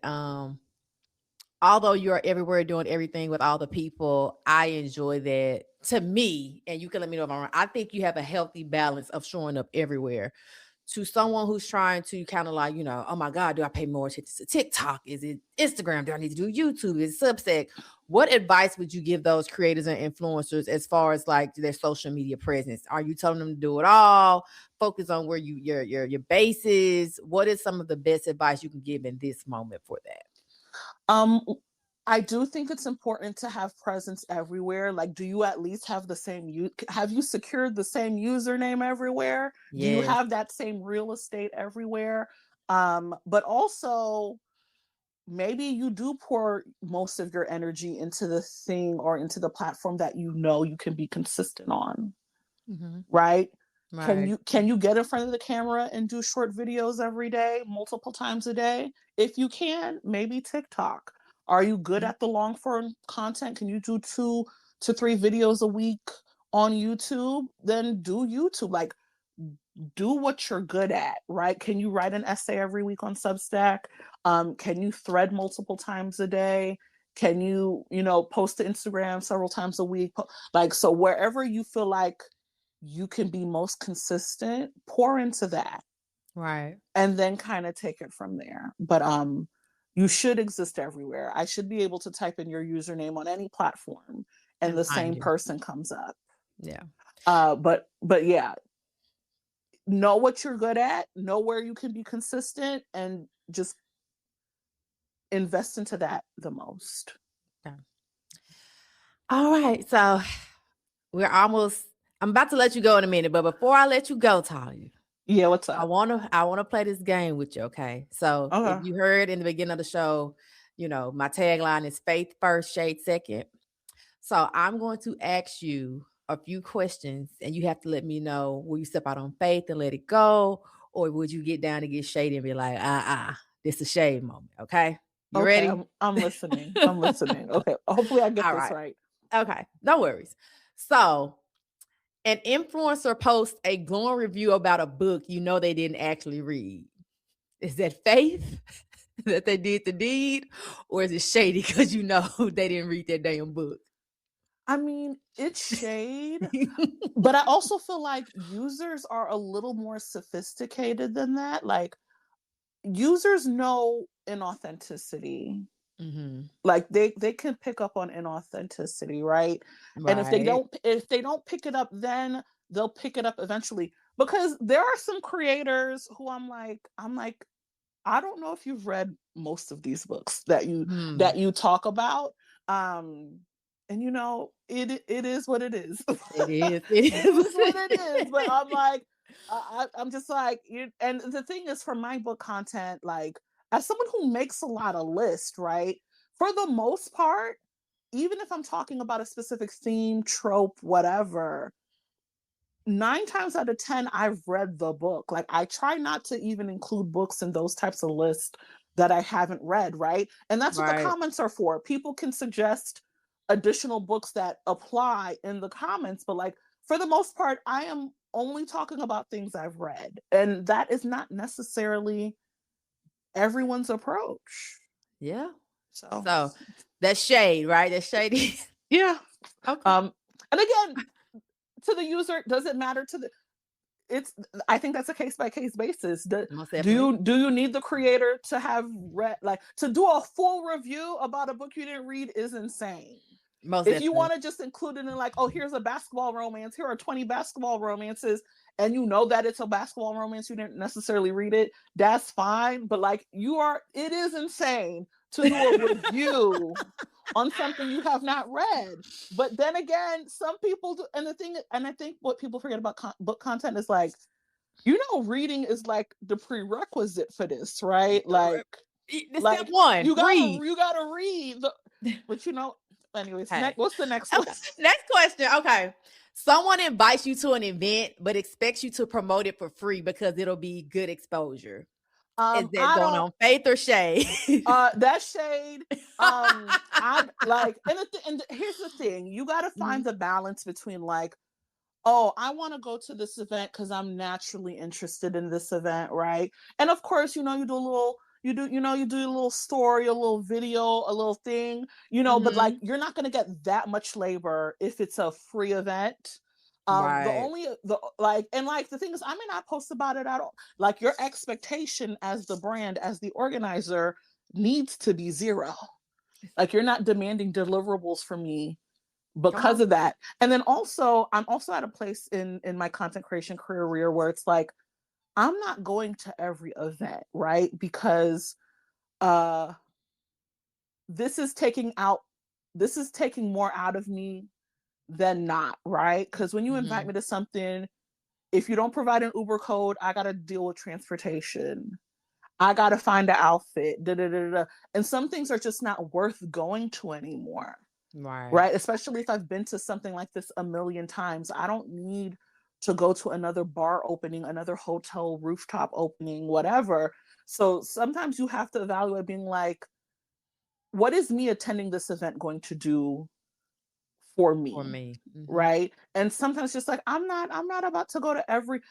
although you're everywhere doing everything with all the people, I enjoy that. To me, and you can let me know if I'm wrong, I think you have a healthy balance of showing up everywhere. To someone who's trying to kind of like, oh my God, do I pay more attention to TikTok? Is it Instagram? Do I need to do YouTube? Is it Substack? What advice would you give those creators and influencers as far as like their social media presence? Are you telling them to do it all? Focus on where your base is. What is some of the best advice you can give in this moment for that? I do think it's important to have presence everywhere. Like, do you at least have have you secured the same username everywhere? Do you Yes. have that same real estate everywhere? But also, maybe you do pour most of your energy into the thing or into the platform that you can be consistent on, right? Right. Can you get in front of the camera and do short videos every day, multiple times a day? If you can, maybe TikTok. Are you good at the long form content? Can you do 2 to 3 videos a week on YouTube? Then do YouTube. Like, do what you're good at, right? Can you write an essay every week on Substack? Can you thread multiple times a day? Can you, post to Instagram several times a week? Like, so wherever you feel like you can be most consistent, pour into that. Right. And then kind of take it from there. But you should exist everywhere. I should be able to type in your username on any platform and the same person comes up. Yeah. But yeah, know what you're good at, know where you can be consistent, and just invest into that the most. Okay. All right. So I'm about to let you go in a minute, but before I let you go, Talia, Yeah, what's up? I wanna play this game with you, okay? So if you heard in the beginning of the show, my tagline is faith first, shade second. So I'm going to ask you a few questions and you have to let me know, will you step out on faith and let it go? Or would you get down and get shady and be like, this is a shade moment, okay? You Okay, ready? I'm listening. I'm listening. Okay, hopefully I get All this right. right. Okay, no worries. So an influencer posts a glowing review about a book they didn't actually read. Is that faith that they did the deed, or is it shady because they didn't read that damn book? I mean, it's shade, but I also feel like users are a little more sophisticated than that. Like, users know inauthenticity. Like, they can pick up on inauthenticity, right? And if they don't pick it up, then they'll pick it up eventually. Because there are some creators who I'm like, I don't know if you've read most of these books that you talk about. And it is what it is. It is. It is what it is. But I'm like, I'm just like, and the thing is, for my book content, like, as someone who makes a lot of lists, right? For the most part, even if I'm talking about a specific theme, trope, whatever, 9 times out of 10, I've read the book. Like, I try not to even include books in those types of lists that I haven't read, right? And that's what the comments are for. People can suggest additional books that apply in the comments, but like, for the most part, I am only talking about things I've read. And that is not necessarily everyone's approach. Yeah. So that's shade, right? That's shady. Yeah. Okay. And again, to the user, does it matter to the I think that's a case by case basis. Do you need the creator to have read, like, to do a full review about a book you didn't read is insane. If you want to just include it in, like, oh, here's a basketball romance, here are 20 basketball romances, and that it's a basketball romance, you didn't necessarily read it, that's fine. But like, it is insane to do a review on something you have not read. But then again, some people do, and I think what people forget about book content is, like, Reading is like the prerequisite for this, right? Like step one, you read. gotta read. But anyways, Hey. what's the next one? Next question. Okay. Someone invites you to an event but expects you to promote it for free because it'll be good exposure. Is that going on faith or shade? That's shade. I like, and here's the thing: you got to find the balance between like, oh, I want to go to this event because I'm naturally interested in this event, right? And of course, you do a little, you do a little story, a little video, a little thing, but like you're not going to get that much labor if it's a free event. Right. The thing is, I may not post about it at all. Like, your expectation as the brand, as the organizer, needs to be zero. Like, you're not demanding deliverables from me because of that. And then also, I'm also at a place in my content creation career where it's like, I'm not going to every event, right? Because this is taking more out of me than not, right? Because when you invite me to something, if you don't provide an Uber code, I got to deal with transportation. I got to find an outfit. And some things are just not worth going to anymore. Right. Especially if I've been to something like this a million times. I don't need to go to another bar opening, another hotel rooftop opening, whatever. So sometimes you have to evaluate being like, what is me attending this event going to do for me? Right. And sometimes just like, I'm not about to go to every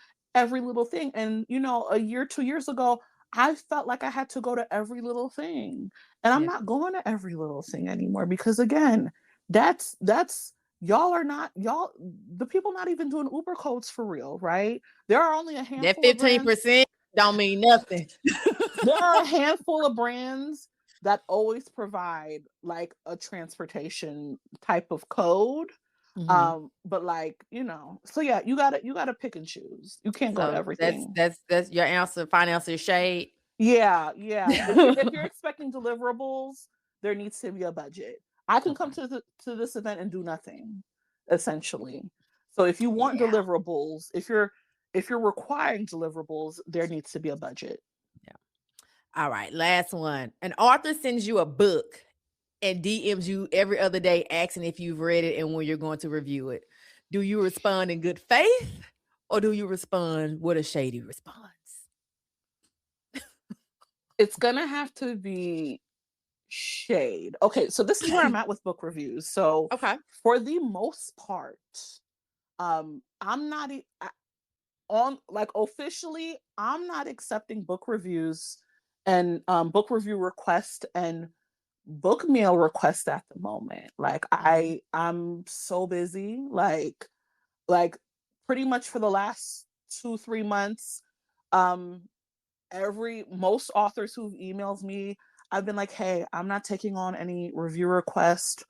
little thing. And a year, 2 years ago, I felt like I had to go to every little thing. And I'm not going to every little thing anymore, because again, that's the people not even doing Uber codes for real, right? There are only a handful. That 15% don't mean nothing. There are a handful of brands that always provide like a transportation type of code. But like, so yeah, you gotta pick and choose. You can't go to everything. That's your answer. Financial shade. Yeah. If you're expecting deliverables, there needs to be a budget. I can come to this event and do nothing, essentially. So if you want deliverables, if you're requiring deliverables, there needs to be a budget. Yeah. All right, last one. An author sends you a book and DMs you every other day asking if you've read it and when you're going to review it. Do you respond in good faith, or do you respond with a shady response? It's gonna have to be shade. Okay, so this is where I'm at with book reviews. So for the most part, I'm not officially, I'm not accepting book reviews and book review requests and book mail requests at the moment. Like, I'm so busy, like pretty much for the last 2-3 months. Most authors who've emailed me, I've been like, hey, I'm not taking on any review request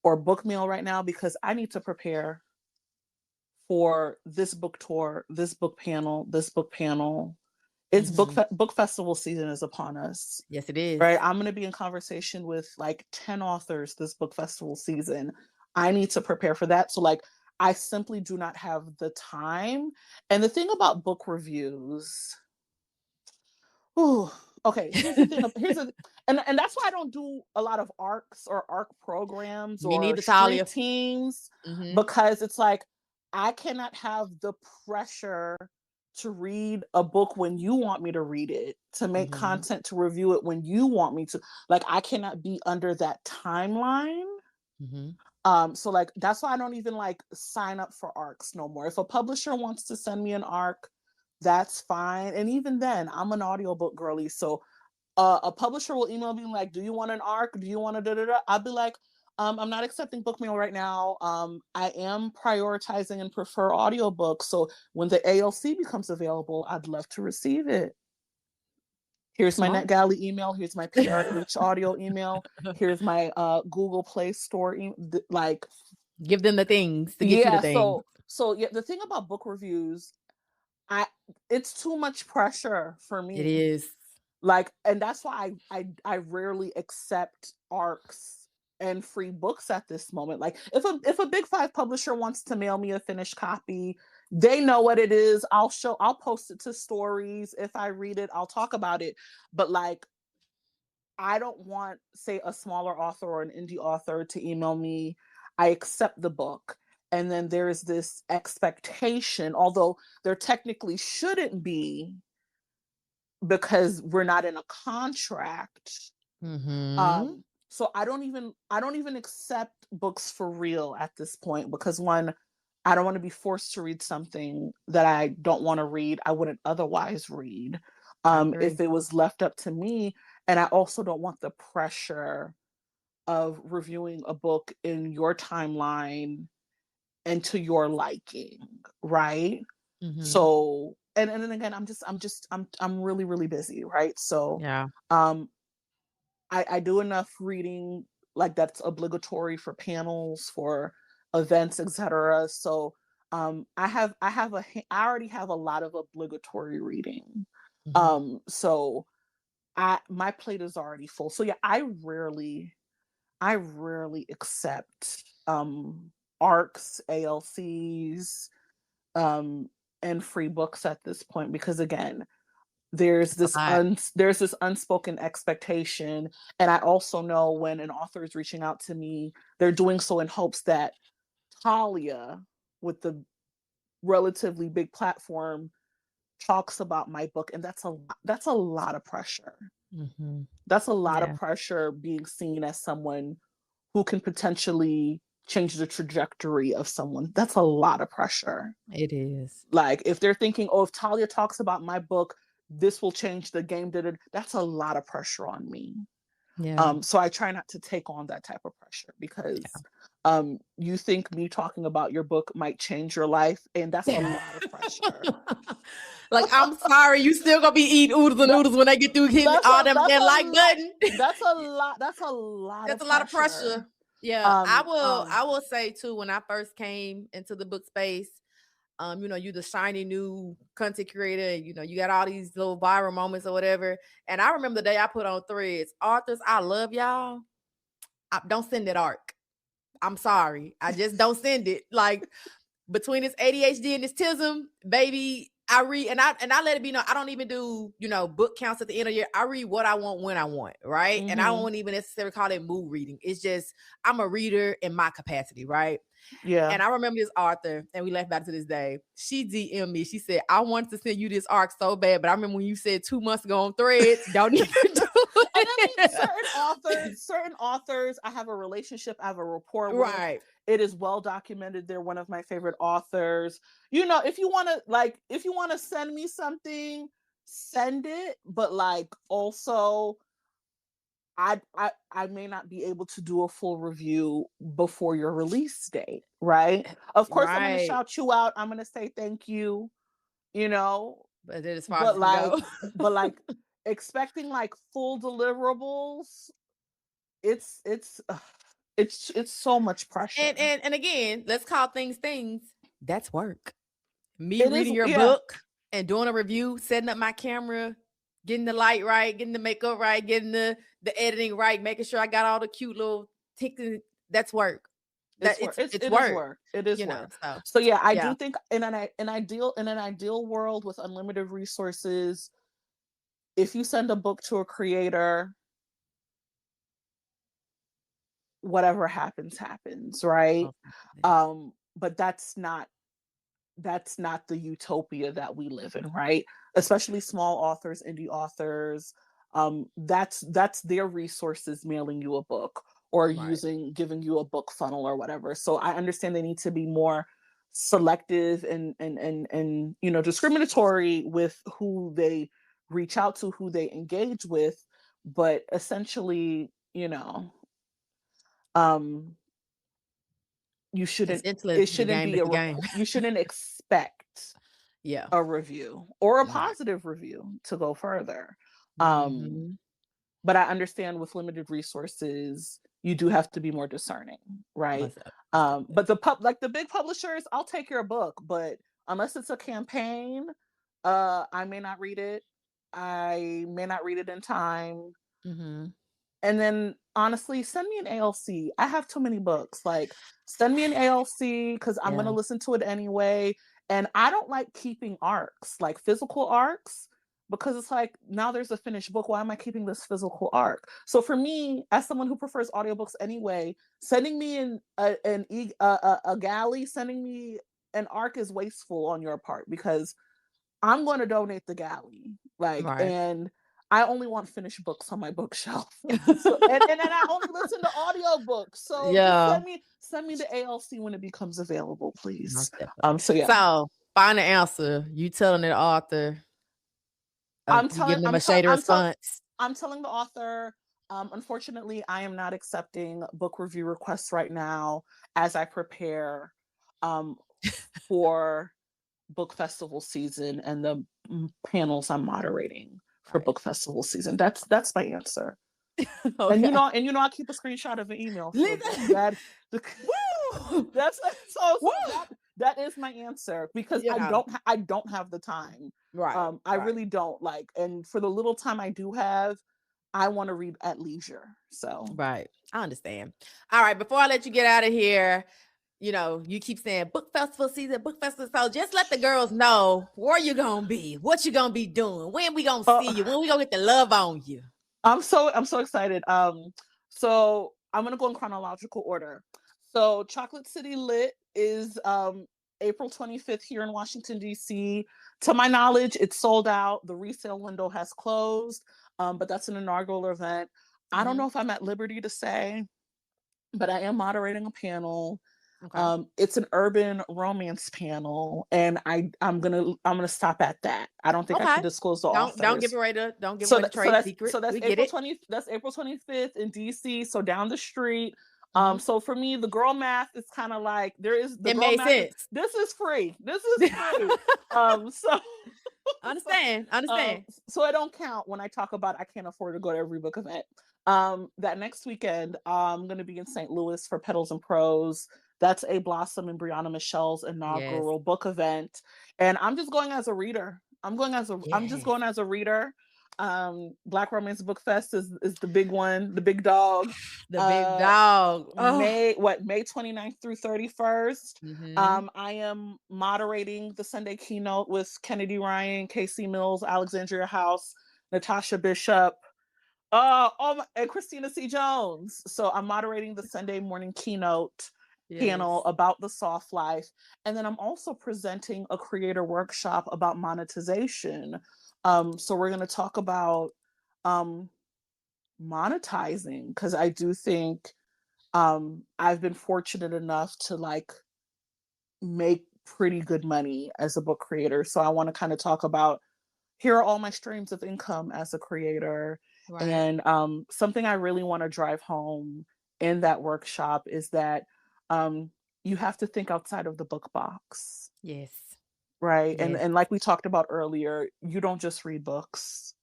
or book mail right now because I need to prepare for this book tour, this book panel. It's book festival season is upon us. Yes, it is. Right. I'm going to be in conversation with like 10 authors this book festival season. I need to prepare for that. So like, I simply do not have the time. And the thing about book reviews, okay, here's the thing. And that's why I don't do a lot of ARCs or ARC programs or street teams, because it's like, I cannot have the pressure to read a book when you want me to read it, to make content, to review it when you want me to. Like, I cannot be under that timeline. So like, that's why I don't even like sign up for ARCs no more. If a publisher wants to send me an ARC, that's fine. And even then, I'm an audiobook girly. So a publisher will email me like, do you want an ARC? Do you want a da-da-da? I'll be like, I'm not accepting book mail right now. I am prioritizing and prefer audiobooks. So when the ALC becomes available, I'd love to receive it. Here's my NetGalley email. Here's my PRH audio email. Here's my Google Play Store. Like, give them the things to get you the things. So yeah, the thing about book reviews, it's too much pressure for me. It is. Like, and that's why I rarely accept ARCs and free books at this moment. Like, if a big 5 publisher wants to mail me a finished copy, They know what it is. I'll post it to stories. If I read it, I'll talk about it. But like, I don't want, say, a smaller author or an indie author to email me. I accept the book. And then there's this expectation, although there technically shouldn't be because we're not in a contract. Mm-hmm. So I don't even accept books for real at this point because one, I don't want to be forced to read something that I don't want to read. I wouldn't otherwise read if it was left up to me. And I also don't want the pressure of reviewing a book in your timeline and to your liking, right? Mm-hmm. So and then again, I'm really, really busy, right? So Yeah. I do enough reading like that's obligatory for panels, for events, etc. So I already have a lot of obligatory reading. Mm-hmm. So my plate is already full. So yeah, I rarely accept ARCs, ALCs, and free books at this point because again, there's It's a this lot. there's this unspoken expectation, and I also know when an author is reaching out to me, they're doing so in hopes that Talia, with the relatively big platform, talks about my book, and that's a lot of pressure. Mm-hmm. That's a lot of Yeah, pressure being seen as someone who can potentially change the trajectory of someone. That's a lot of pressure. it is. Like if they're thinking, oh, if Talia talks about my book, this will change the game. That's a lot of pressure on me. Yeah. So I try not to take on that type of pressure because you think me talking about your book might change your life, and that's a lot of pressure. Like, I'm sorry, you still gonna be eating oodles and That, noodles when they get through hitting that's all a them that's that a like lot. button. That's a lot That's of a lot of pressure. pressure. Yeah, I will say too, when I first came into the book space, you the shiny new content creator, and you got all these little viral moments or whatever. And I remember the day I put on threads, authors, I love y'all. Don't send that arc. I'm sorry. I just don't send it. Like, between this ADHD and this tism, baby, I read and I let it be known. I don't even do, book counts at the end of the year. I read what I want when I want, right? And I won't even necessarily call it mood reading. It's just I'm a reader in my capacity, right? Yeah. And I remember this author, and we left back to this day. She DM'd me. She said, I wanted to send you this arc so bad, but I remember when you said 2 months ago on threads, don't even do And I mean, it. certain authors, I have a relationship, I have a rapport with. Right. It is well documented. They're one of my favorite authors. If you want to send me something, send it. But like, also, I may not be able to do a full review before your release date, right? Of course, I'm going to Right. shout you out. I'm going to say thank you, you know, But then as far as but it can like, go. but like expecting like full deliverables, it's it's ugh, it's so much pressure. And again, let's call things. That's work. Me It is, reading your yeah. book and doing a review, setting up my camera, getting the light right, getting the makeup right, getting the editing right, making sure I got all the cute little ticks. That's work. That It's work. it's It is work. work. It is work. So So yeah, I yeah. do think in an ideal world with unlimited resources, if you send a book to a creator, whatever happens, right? But that's not the utopia that we live in, right? Especially small authors, indie authors. That's their resources mailing you a book or Right. giving you a book funnel or whatever. So I understand they need to be more selective and discriminatory with who they reach out to, who they engage with. But essentially, um, you shouldn't Essentially, it the shouldn't game be is the game. you shouldn't expect Yeah. a review or a Right. positive review to go further. Um, Mm-hmm. but I understand with limited resources, you do have to be more discerning, right? Most definitely. But the big publishers, I'll take your book, but unless it's a campaign, I may not read it. I may not read it in time. Mm-hmm. And then honestly, send me an ALC. I have too many books. Like, send me an ALC because I'm Yeah. gonna listen to it anyway. And I don't like keeping arcs, like physical arcs, because it's like, now there's a finished book. Why am I keeping this physical arc? So for me, as someone who prefers audiobooks anyway, sending me a galley, sending me an arc is wasteful on your part, because I'm going to donate the galley. Like, Right. and I only want finished books on my bookshelf. So, and then I only listen to audiobooks. So Yeah. just send me the ALC when it becomes available, please. Most definitely. So yeah. So find the answer. You telling the author. You giving them a shady response. I'm telling the author, unfortunately, I am not accepting book review requests right now as I prepare for book festival season and the panels I'm moderating for book festival season. That's my answer. Okay. And you know, I keep a screenshot of an email. So that is my answer, because I don't have the time. Right. I really don't, like, and for the little time I do have, I want to read at leisure. So right. I understand. All right. Before I let you get out of here, you know, you keep saying book festival season, book festival. So just let the girls know where you gonna be, what you gonna be doing, when we gonna see you, when we gonna get the love on you. I'm so excited. So I'm gonna go in chronological order. So Chocolate City Lit is April 25th here in Washington, D.C. To my knowledge, it's sold out. The resale window has closed, but that's an inaugural event. I don't know if I'm at liberty to say, but I am moderating a panel. Okay. It's an urban romance panel, and I'm gonna stop at that. I don't think I can disclose the authors. Don't give away the trade secret. So that's April 25th in DC. So down the street. So for me, the girl math is kind of like, it made sense. This is free. So understand. So I don't count when I talk about I can't afford to go to every book event. That next weekend, I'm going to be in St. Louis for Petals and Prose. That's A. Blossom and Brianna Michelle's inaugural book event. And I'm just going as a reader. I'm just going as a reader. Black Romance Book Fest is the big one, the big dog. The big dog. May 29th through 31st. I am moderating the Sunday keynote with Kennedy Ryan, Casey Mills, Alexandria House, Natasha Bishop, and Christina C. Jones. So I'm moderating the Sunday morning keynote panel about the soft life. And then I'm also presenting a creator workshop about monetization. So we're going to talk about monetizing, because I do think I've been fortunate enough to like make pretty good money as a book creator. So I want to kind of talk about, here are all my streams of income as a creator. Right. And something I really want to drive home in that workshop is that you have to think outside of the book box. Yes. Right. Yes. And like we talked about earlier, you don't just read books,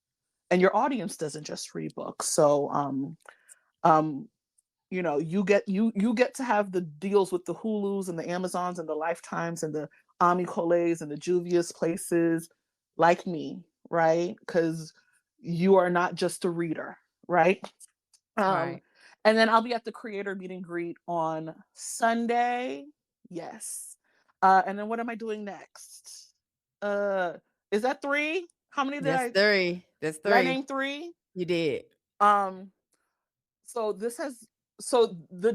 and your audience doesn't just read books. So you know, you get to have the deals with the Hulus and the Amazons and the Lifetimes and the Ami Coles and the Juvia's Places, like me, right? Because you are not just a reader, right? Right. And then I'll be at the creator meet and greet on Sunday. Yes. And then what am I doing next? Is that 3? How many did I? That's 3. That's 3. Did I name 3? You did. So the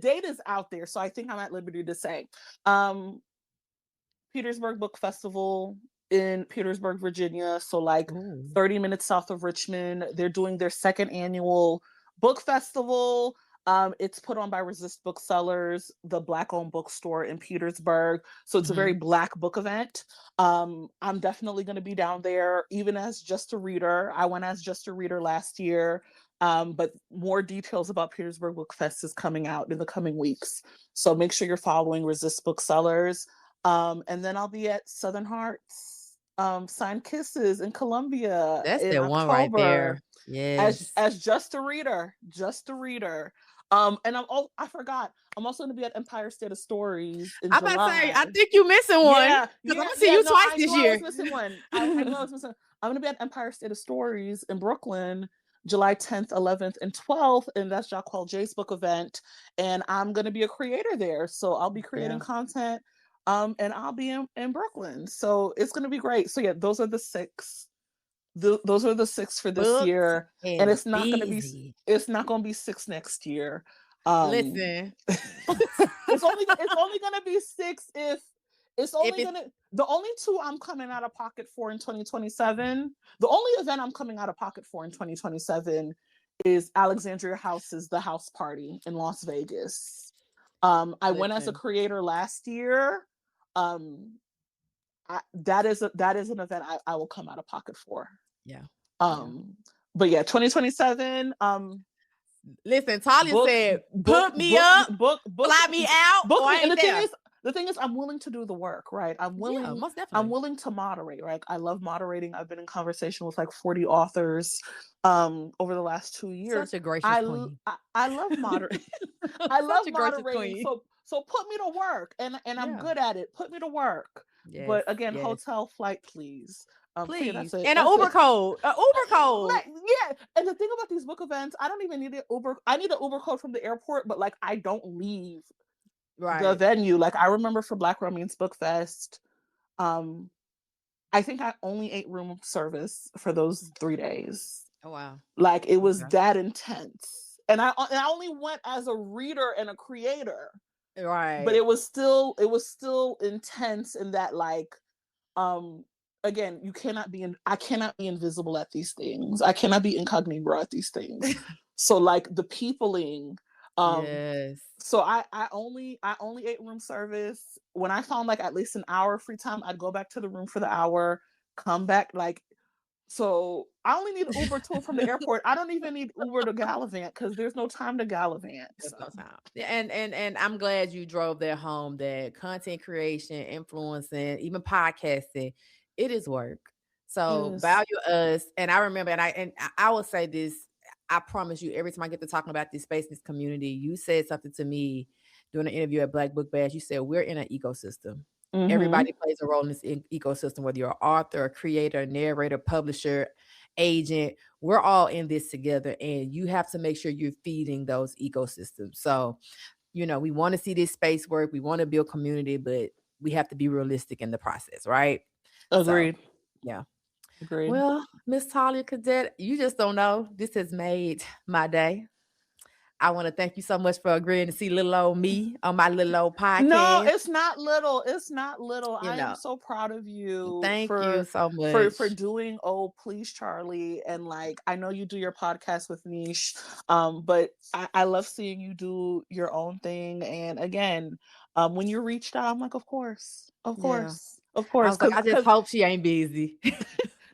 date is out there. So I think I'm at liberty to say, Petersburg Book Festival in Petersburg, Virginia. So like 30 minutes south of Richmond. They're doing their 2nd annual book festival. It's put on by Resist Booksellers, the Black-owned bookstore in Petersburg. So it's a very Black book event. I'm definitely going to be down there, even as just a reader. I went as just a reader last year. But more details about Petersburg Book Fest is coming out in the coming weeks. So make sure you're following Resist Booksellers. And then I'll be at Southern Hearts, Signed Kisses in Columbia. That's the one right there. Yes. As just a reader. And I forgot. I'm also going to be at Empire State of Stories in July. About to say, I think you're missing one. Yeah, I'm going to see you twice this year. I was missing one. I know I was missing. I'm going to be at Empire State of Stories in Brooklyn, July 10th, 11th, and 12th. And that's Jacques Jay's book event. And I'm going to be a creator there. So I'll be creating content And I'll be in Brooklyn. So it's gonna be great. So yeah, those are the six. Those are the six for this Booked year. And and it's not busy. gonna be six next year. Um Listen, it's only gonna be six if it's if only it's gonna the only two I'm coming out of pocket for in 2027. The only event I'm coming out of pocket for in 2027 is Alexandria House's The House Party in Las Vegas. I went as a listen, creator last year. Um, that is an event I will come out of pocket for. yeah, yeah. Um, but yeah, 2027. Listen, Talia Book, said, book, put me book me, up, book, fly me out, book or I me. And ain't there. the thing is, I'm willing to do the work, right? Yeah, most I'm definitely. willing to moderate, right? I love moderating. I've been in conversation with like 40 authors, over the last 2 years. Such a gracious queen. I love moderating. I love Such a gracious moderating. queen. So put me to work, and I'm Yeah. good at it. Put me to work. Yes. But again, Yes. hotel flight, please. So yeah, Please. that's it. And an That's Uber it. code. An Uber code. Yeah, and the thing about these book events, I don't even need an Uber. I need an Uber code from the airport, but like I don't leave the Right. venue. Like I remember for Black Romance Book Fest, um, I think I only ate room service for those 3 days. Oh wow. Like it was Okay. that intense, and I only went as a reader and a creator, but Right. it was still intense in that like um again, I cannot be invisible at these things. I cannot be incognito at these things. So like the peopling, Yes. so I only ate room service. When I found like at least an hour free time, I'd go back to the room for the hour, come back like so I only need Uber to from the airport. I don't even need Uber to Gallivant because there's no time to Gallivant. There's So no time. Yeah, and I'm glad you drove that home that content creation, influencing, even podcasting, it is work. it So is. value us. And I remember, and I will say this, I promise you, every time I get to talking about this space, this community, you said something to me during an interview at Black Book Bash. You said we're in an ecosystem. Mm-hmm. Everybody plays a role in this ecosystem, whether you're an author, a creator, a narrator, publisher, agent, we're all in this together, and you have to make sure you're feeding those ecosystems. So, we want to see this space work, we want to build community, but we have to be realistic in the process, right? So Agreed. yeah. Agreed. Well, Miss Talia Cadet, you just don't know, this has made my day. I want to thank you so much for agreeing to see little old me on my little old No, podcast. it's not little. It's not little. you I am know so proud of you Thank you so for much. doing Oh Please Charlie. And like I know you do your podcast with Niche. But I love seeing you do your own thing. And again, when you reached out, I'm like, of course, of Yeah, course, of I course. was like, I just Cause hope she ain't busy.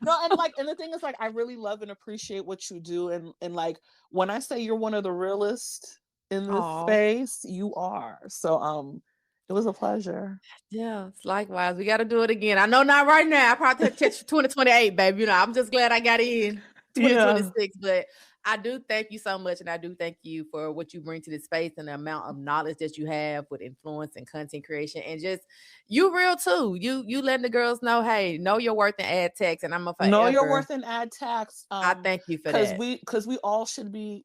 no, and the thing is like I really love and appreciate what you do. And like when I say you're one of the realest in this Oh, space, you are. So it was a pleasure. yeah, it's likewise. We got to do it again. I know not right now. I probably have to catch 2028, baby. I'm just glad I got in Yeah. 2026. But I do thank you so much. And I do thank you for what you bring to this space and the amount of knowledge that you have with influence and content creation. And just you real too. You letting the girls know, hey, know your worth and add text. And I'm a Know your forever. worth and add tax. I thank you for Because that. we all should be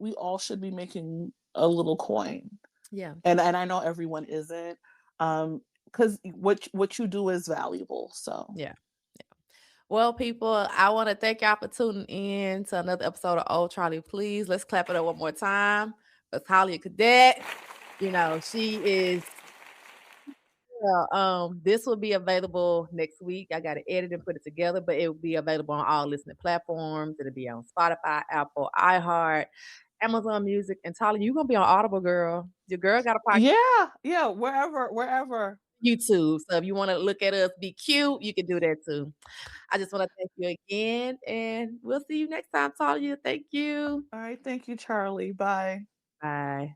making a little coin. Yeah. And I know everyone isn't. Because what you do is valuable. So Yeah. Well, people, I want to thank y'all for tuning in to another episode of Oh Charlee Please. Let's clap it up one more time for Talia Cadet. She is. This will be available next week. I got to edit and put it together, but it will be available on all listening platforms. It'll be on Spotify, Apple, iHeart, Amazon Music, and Talia, you're gonna be on Audible, girl. Your girl got a podcast. yeah, wherever. YouTube. So if you want to look at us, be cute, you can do that too. I just want to thank you again, and we'll see you next time, Talia. Thank you. All right, thank you, Charlie. Bye. Bye.